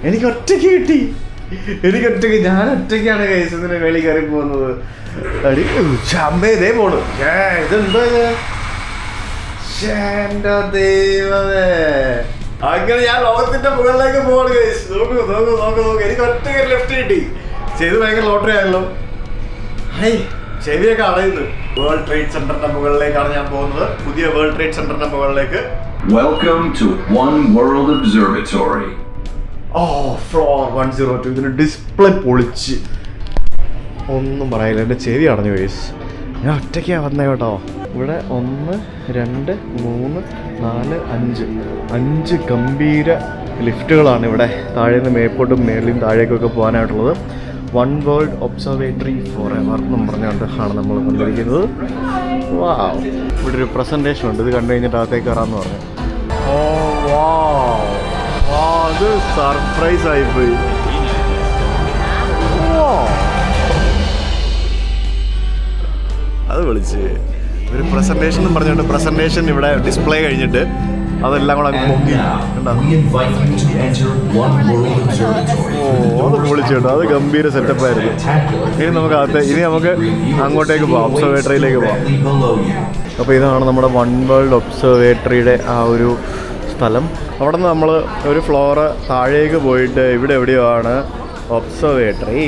എനിക്ക് ഒറ്റയ്ക്ക് കിട്ടി. ഞാൻ ഒറ്റയ്ക്കാണ് കഴിച്ചതിന് വെളി കയറി പോകുന്നത്. അടി ചമ്പേ ഇതേ പോണു. ഇതെന്താ എന്റെ ദൈവമേ, അങ്ങനെ ഞാൻ ലോകത്തിന്റെ മുകളിലേക്ക് പോവാണ് ഗൈസ്. നോക്കൂ, എനിക്ക് ഒറ്റയ്ക്ക് ലെഫ്റ്റ് കിട്ടി. ചെയ്ത് ഭയങ്കര ലോട്ടറി ആയല്ലോ. ചെവിയൊക്കെ അടയുന്നു. വേൾഡ് ട്രേഡ് സെന്ററിന്റെ മുകളിലേക്കാണ് ഞാൻ പോകുന്നത്. പുതിയ വേൾഡ് ട്രേഡ് സെന്ററിന്റെ മുകളിലേക്ക്. Welcome to One World Observatory. Floor 102. ഇതിന് ഡിസ്പ്ലേ പൊളിച്ച് ഒന്നും പറയില്ല. എൻ്റെ ചെവി അടഞ്ഞു ഗൈസ്. ഞാൻ ഒറ്റയ്ക്കാണ് വന്നേ കേട്ടോ. ഇവിടെ 1, 2, 3, 4, 5 ഗംഭീര ലിഫ്റ്റുകളാണ് ഇവിടെ താഴേന്ന് മേപ്പോട്ടും മേളിലും താഴേക്കൊക്കെ പോകാനായിട്ടുള്ളത്. One world observatory forever എന്നും പറഞ്ഞുകൊണ്ട് ആണ് നമ്മൾ കൊണ്ടിരിക്കുന്നത്. വാവ്, ഇവിടെ ഒരു പ്രസൻറ്റേഷൻ ഉണ്ട്. ഇത് കണ്ടു കഴിഞ്ഞിട്ട് അകത്തേക്ക് കയറാമെന്ന് പറഞ്ഞു. അത് സർപ്രൈസ് ആയിപ്പോയി. അത് വിളിച്ച് ഒരു പ്രസന്റേഷൻ എന്ന് പറഞ്ഞുകൊണ്ട് പ്രസന്റേഷൻ ഇവിടെ ഡിസ്പ്ലേ കഴിഞ്ഞിട്ട് അതെല്ലാം കൂടെ പൊങ്ങി. അത് വിളിച്ചു കേട്ടോ. അത് ഗംഭീര സെറ്റപ്പായിരുന്നു. ഇനി നമുക്ക് അങ്ങോട്ടേക്ക് പോവാം, ഒബ്സർവേറ്ററിയിലേക്ക് പോവാം. അപ്പോൾ ഇതാണ് നമ്മുടെ വൺ വേൾഡ് ഒബ്സർവേറ്ററിയുടെ ആ ഒരു സ്ഥലം. അവിടെ നിന്ന് നമ്മൾ ഒരു ഫ്ലോറ് താഴേക്ക് പോയിട്ട് ഇവിടെ എവിടെയാണ് ഒബ്സർവേറ്ററി.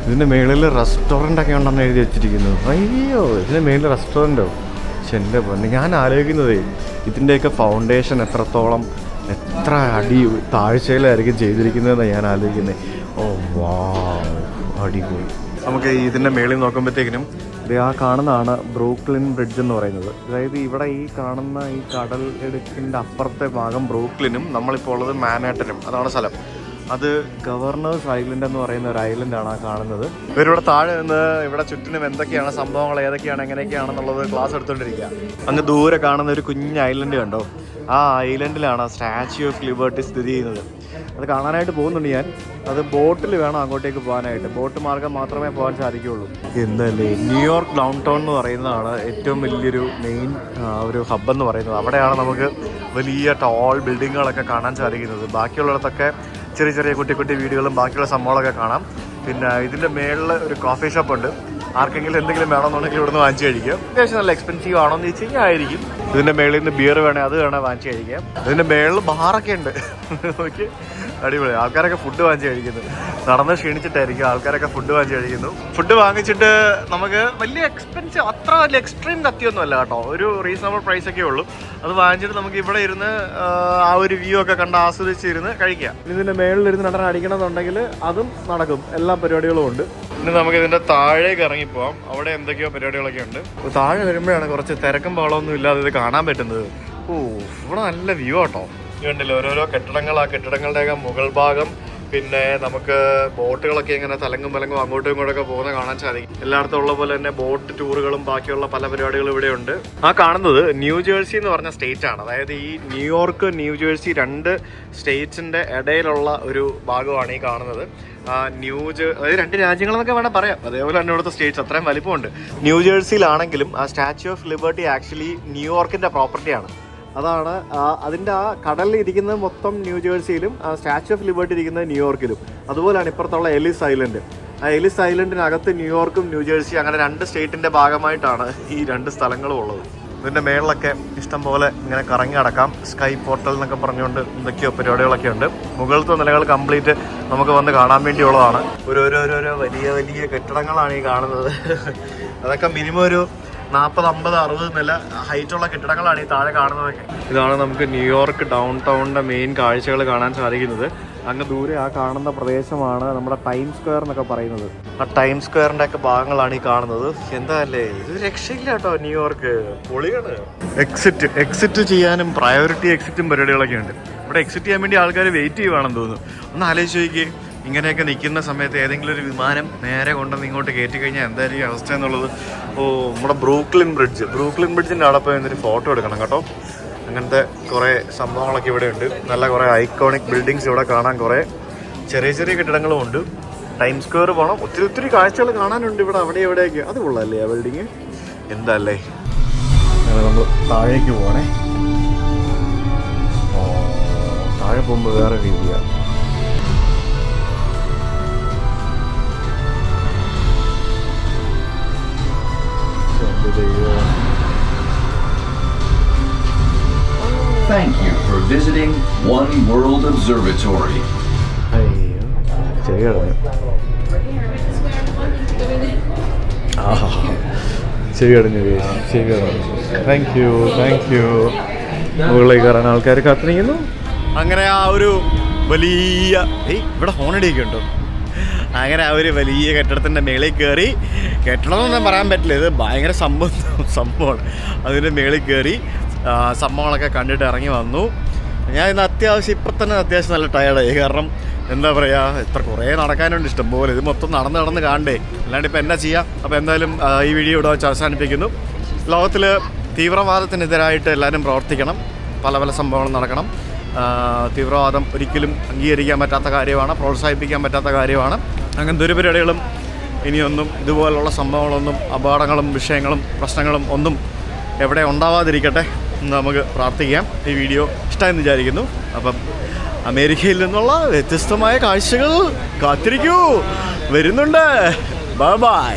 ഇതിൻ്റെ മുകളിൽ റെസ്റ്റോറൻ്റൊക്കെ ഉണ്ടെന്ന് എഴുതി വെച്ചിരിക്കുന്നു. അയ്യോ, ഇതിൻ്റെ മുകളിൽ റെസ്റ്റോറൻറ്റോ? പക്ഷെ എൻ്റെ പൊന്നെ, ഞാൻ ആലോചിക്കുന്നതേ ഇതിൻ്റെയൊക്കെ ഫൗണ്ടേഷൻ എത്ര അടി താഴ്ചയിലായിരിക്കും ചെയ്തിരിക്കുന്നതെന്ന് ഞാൻ ആലോചിക്കുന്നത്. ഓ വാവ്, അടിപൊളി. നമുക്ക് ഇതിൻ്റെ മുകളിൽ നോക്കുമ്പോഴത്തേക്കിനും ഇത് ആ കാണുന്നതാണ് ബ്രൂക്ലിൻ ബ്രിഡ്ജ് എന്ന് പറയുന്നത്. അതായത് ഇവിടെ ഈ കാണുന്ന ഈ കടൽ ഇടുക്കിൻ്റെ അപ്പുറത്തെ ഭാഗം ബ്രൂക്ലിനും നമ്മളിപ്പോൾ ഉള്ളത് മാൻഹാട്ടനും. അതാണ് സ്ഥലം. അത് ഗവർണേഴ്സ് ഐലൻഡ് എന്ന് പറയുന്ന ഒരു ഐലൻഡാണ് ആ കാണുന്നത്. ഇവരിവിടെ താഴെ നിന്ന് ഇവിടെ ചുറ്റിനും എന്തൊക്കെയാണ് സംഭവങ്ങൾ, ഏതൊക്കെയാണ്, എങ്ങനെയൊക്കെയാണെന്നുള്ളത് ക്ലാസ് എടുത്തുകൊണ്ടിരിക്കുക. അങ്ങ് ദൂരെ കാണുന്ന ഒരു കുഞ്ഞ് ഐലൻഡ് കണ്ടോ? ആ ഐലൻഡിലാണ് സ്റ്റാച്യു ഓഫ് ലിബർട്ടി സ്ഥിതി ചെയ്യുന്നത്. അത് കാണാനായിട്ട് പോകുന്നുണ്ട് ഞാൻ. അത് ബോട്ടിൽ വേണം അങ്ങോട്ടേക്ക് പോകാനായിട്ട്. ബോട്ട് മാർഗം മാത്രമേ പോകാൻ സാധിക്കുകയുള്ളൂ. എന്തല്ലേ, ന്യൂയോർക്ക് ഡൗൺ ടൗൺ എന്ന് പറയുന്നതാണ് ഏറ്റവും വലിയൊരു മെയിൻ ഒരു ഹബ്ബ് എന്ന് പറയുന്നത്. അവിടെയാണ് നമുക്ക് വലിയ ടോൾ ബിൽഡിങ്ങുകളൊക്കെ കാണാൻ സാധിക്കുന്നത്. ബാക്കിയുള്ളിടത്തൊക്കെ ചെറിയ കുട്ടി വീടുകളും ബാക്കിയുള്ള സംഭവങ്ങളൊക്കെ കാണാം. പിന്നെ ഇതിൻ്റെ മേളിൽ ഒരു കോഫി ഷോപ്പ് ഉണ്ട്. ആർക്കെങ്കിലും എന്തെങ്കിലും വേണമെന്നുണ്ടെങ്കിൽ ഇവിടുന്ന് വാങ്ങിച്ച് കഴിക്കാം. അത്യാവശ്യം നല്ല എക്സ്പെൻസീവ് ആണോ എന്ന് ചോദിച്ചു കഴിഞ്ഞാൽ ആയിരിക്കും. ഇതിൻ്റെ മേളിൽ നിന്ന് ബിയർ വേണേൽ അത് വേണേൽ വാങ്ങിച്ച് കഴിക്കാം. ഇതിൻ്റെ മേളിൽ ബാറൊക്കെ ഉണ്ട്. നോക്കി, അടിപൊളി. ആൾക്കാരൊക്കെ ഫുഡ് വാങ്ങിച്ച് കഴിക്കുന്നു. നടന്ന് ക്ഷീണിച്ചിട്ടായിരിക്കും ആൾക്കാരൊക്കെ ഫുഡ് വാങ്ങിച്ച് കഴിക്കുന്നു. ഫുഡ് വാങ്ങിച്ചിട്ട് നമുക്ക് വലിയ എക്സ്പെൻസീവ്, അത്ര വലിയ എക്സ്ട്രീം കത്തിയൊന്നും അല്ല കേട്ടോ. ഒരു റീസണബിൾ പ്രൈസ് ഒക്കെ ഉള്ളൂ. അത് വാങ്ങിച്ചിട്ട് നമുക്ക് ഇവിടെ ഇരുന്ന് ആ ഒരു വ്യൂ ഒക്കെ കണ്ട് ആസ്വദിച്ചിരുന്ന് കഴിക്കാം. ഇതിൻ്റെ മേളിലിരുന്ന് നടൻ അടിക്കണമെന്നുണ്ടെങ്കിൽ അതും നടക്കും. എല്ലാ പരിപാടികളും ഉണ്ട്. ഇനി നമുക്ക് ഇതിൻ്റെ താഴേക്ക് ഇറങ്ങിപ്പോവാം. അവിടെ എന്തൊക്കെയോ പരിപാടികളൊക്കെ ഉണ്ട്. താഴെ വരുമ്പോഴാണ് കുറച്ച് തിരക്കും ബഹളമൊന്നും ഇല്ലാതെ ഇത് കാണാൻ പറ്റുന്നത്. ഇവിടെ നല്ല വ്യൂ ആട്ടോ. കണ്ടില്ല ഓരോരോ കെട്ടിടങ്ങൾ. ആ കെട്ടിടങ്ങളുടെയൊക്കെ മുകൾ ഭാഗം. പിന്നെ നമുക്ക് ബോട്ടുകളൊക്കെ ഇങ്ങനെ തലങ്ങും അങ്ങോട്ടും ഇങ്ങോട്ടൊക്കെ പോകുന്ന കാണാൻ സാധിക്കും. എല്ലായിടത്തും ഉള്ള പോലെ തന്നെ ബോട്ട് ടൂറുകളും ബാക്കിയുള്ള പല പരിപാടികളും ഇവിടെ ഉണ്ട്. ആ കാണുന്നത് ന്യൂജേഴ്സി എന്ന് പറഞ്ഞ സ്റ്റേറ്റ് ആണ്. അതായത് ഈ ന്യൂയോർക്ക്, ന്യൂജേഴ്സി 2 സ്റ്റേറ്റ്സിന്റെ ഇടയിലുള്ള ഒരു ഭാഗമാണ് ഈ കാണുന്നത്. അതായത് 2 രാജ്യങ്ങളെന്നൊക്കെ വേണം പറയാം. അതേപോലെ തന്നെ ഇവിടുത്തെ സ്റ്റേറ്റ്സ് അത്രയും വലിപ്പമുണ്ട്. ന്യൂജേഴ്സിയിലാണെങ്കിലും ആ സ്റ്റാച്യു ഓഫ് ലിബർട്ടി ആക്ച്വലി ന്യൂയോർക്കിന്റെ പ്രോപ്പർട്ടിയാണ്. അതാണ് അതിൻ്റെ ആ കടലിൽ ഇരിക്കുന്നത് മൊത്തം ന്യൂജേഴ്സിയിലും ആ സ്റ്റാച്യു ഓഫ് ലിബർട്ടി ഇരിക്കുന്നത് ന്യൂയോർക്കിലും. അതുപോലെയാണ് ഇപ്പുറത്തുള്ള എലിസ് ഐലൻഡ്. ആ എലിസ് ഐലൻഡിനകത്ത് ന്യൂയോർക്കും ന്യൂജേഴ്സി അങ്ങനെ 2 സ്റ്റേറ്റിൻ്റെ ഭാഗമായിട്ടാണ് ഈ 2 സ്ഥലങ്ങളും ഉള്ളത്. ഇതിൻ്റെ മേളിലൊക്കെ ഇഷ്ടം പോലെ ഇങ്ങനെ കറങ്ങി നടക്കാം. സ്കൈ പോർട്ടൽ എന്നൊക്കെ പറഞ്ഞുകൊണ്ട് എന്തൊക്കെയോ പരിപാടികളൊക്കെ ഉണ്ട്. മുകളിലത്തെ നിലകൾ കംപ്ലീറ്റ് നമുക്ക് വന്ന് കാണാൻ വേണ്ടിയുള്ളതാണ്. ഓരോരോ വലിയ കെട്ടിടങ്ങളാണ് ഈ കാണുന്നത്. അതൊക്കെ മിനിമം ഒരു 40, 50, 60 നില ഹൈറ്റുള്ള കെട്ടിടങ്ങളാണ് ഈ താഴെ കാണുന്നതൊക്കെ. ഇതാണ് നമുക്ക് ന്യൂയോർക്ക് ഡൗൺ ടൗണിൻ്റെ മെയിൻ കാഴ്ചകൾ കാണാൻ സാധിക്കുന്നത്. അങ്ങ് ദൂരെ ആ കാണുന്ന പ്രദേശമാണ് നമ്മുടെ ടൈം സ്ക്വയർ എന്നൊക്കെ പറയുന്നത്. ആ ടൈം സ്ക്വയറിൻ്റെ ഒക്കെ ഭാഗങ്ങളാണ് ഈ കാണുന്നത്. എന്താ അല്ലേ, ഇത് രക്ഷയില്ല കേട്ടോ. ന്യൂയോർക്ക് പൊളിയാണ്. എക്സിറ്റ് ചെയ്യാനും പ്രയോറിറ്റി എക്സിറ്റും പരിപാടികളൊക്കെ ഉണ്ട്. ഇവിടെ എക്സിറ്റ് ചെയ്യാൻ വേണ്ടി ആൾക്കാർ വെയിറ്റ് ചെയ്യുവാണെന്ന് തോന്നുന്നു. ഒന്ന് ആലോചിച്ച് നോക്കിയേ, ഇങ്ങനെയൊക്കെ നിൽക്കുന്ന സമയത്ത് ഏതെങ്കിലും ഒരു വിമാനം നേരെ കൊണ്ടുവന്ന് ഇങ്ങോട്ട് കയറ്റി കഴിഞ്ഞാൽ എന്തായിരിക്കും അവസ്ഥ എന്നുള്ളത്. നമ്മുടെ ബ്രൂക്ലിൻ ബ്രിഡ്ജിൻ്റെ അവിടെ പോയി എന്നൊരു ഫോട്ടോ എടുക്കണം കേട്ടോ. അങ്ങനത്തെ കുറേ സംഭവങ്ങളൊക്കെ ഇവിടെ ഉണ്ട്. നല്ല കുറേ ഐക്കോണിക് ബിൽഡിങ്സ് ഇവിടെ കാണാൻ കുറേ ചെറിയ ചെറിയ കെട്ടിടങ്ങളും ഉണ്ട്. ടൈം സ്ക്വയർ പോകണം. ഒത്തിരി കാഴ്ചകൾ കാണാനുണ്ട് ഇവിടെ അവിടെ എവിടെയൊക്കെ. അത് കൊള്ളാമല്ലേ ആ ബിൽഡിങ്? എന്താല്ലേ, നമ്മൾ താഴേക്ക് പോകണേ. താഴെ പോകുമ്പോൾ വേറെ രീതിയാണ്. Thank you for visiting One World Observatory. അയ്യോ ശരി കിടന്നു. ശരി കിടന്നു, ശരി കിടന്നു. Thank you. മുകളിലേക്ക് കയറാൻ ആൾക്കാർ കാത്തിരിക്കുന്നു. അങ്ങനെ ആ ഒരു വലിയ ഇവിടെ ഹോണടിയൊക്കെ ഉണ്ടോ? അങ്ങനെ ആ ഒരു വലിയ കെട്ടിടത്തിൻ്റെ മേളിൽ കയറി. കെട്ടിടമൊന്നും പറയാൻ പറ്റില്ല, ഇത് ഭയങ്കര സംഭവമാണ്. അതിൻ്റെ മേളിൽ കയറി സംഭവങ്ങളൊക്കെ കണ്ടിട്ട് ഇറങ്ങി വന്നു. ഞാൻ ഇന്ന് ഇപ്പം തന്നെ അത്യാവശ്യം നല്ല ടയർഡായി. കാരണം എന്താ പറയുക, ഇത്ര കുറേ നടക്കാനുണ്ട് ഇഷ്ടം പോലെ. ഇത് മൊത്തം നടന്ന് കാണണ്ടേ, അല്ലാണ്ട് ഇപ്പം എന്നാ ചെയ്യാം. അപ്പോൾ എന്തായാലും ഈ വീഡിയോ ഇവിടെ വെച്ച് അവസാനിപ്പിക്കുന്നു. ലോകത്തിൽ തീവ്രവാദത്തിനെതിരായിട്ട് എല്ലാവരും പ്രവർത്തിക്കണം. പല സംഭവങ്ങളും നടക്കണം. തീവ്രവാദം ഒരിക്കലും അംഗീകരിക്കാൻ പറ്റാത്ത കാര്യമാണ്, പ്രോത്സാഹിപ്പിക്കാൻ പറ്റാത്ത കാര്യമാണ്. അങ്ങനെ ദുരുപരിപാടികളും ഇനിയൊന്നും ഇതുപോലുള്ള സംഭവങ്ങളൊന്നും അപകടങ്ങളും വിഷയങ്ങളും പ്രശ്നങ്ങളും ഒന്നും എവിടെ ഉണ്ടാവാതിരിക്കട്ടെ എന്ന് നമുക്ക് പ്രാർത്ഥിക്കാം. ഈ വീഡിയോ ഇഷ്ടമായെന്ന് വിചാരിക്കുന്നു. അപ്പം അമേരിക്കയിൽ നിന്നുള്ള വ്യത്യസ്തമായ കാഴ്ചകൾ കാത്തിരിക്കൂ, വരുന്നുണ്ട്. ബൈ.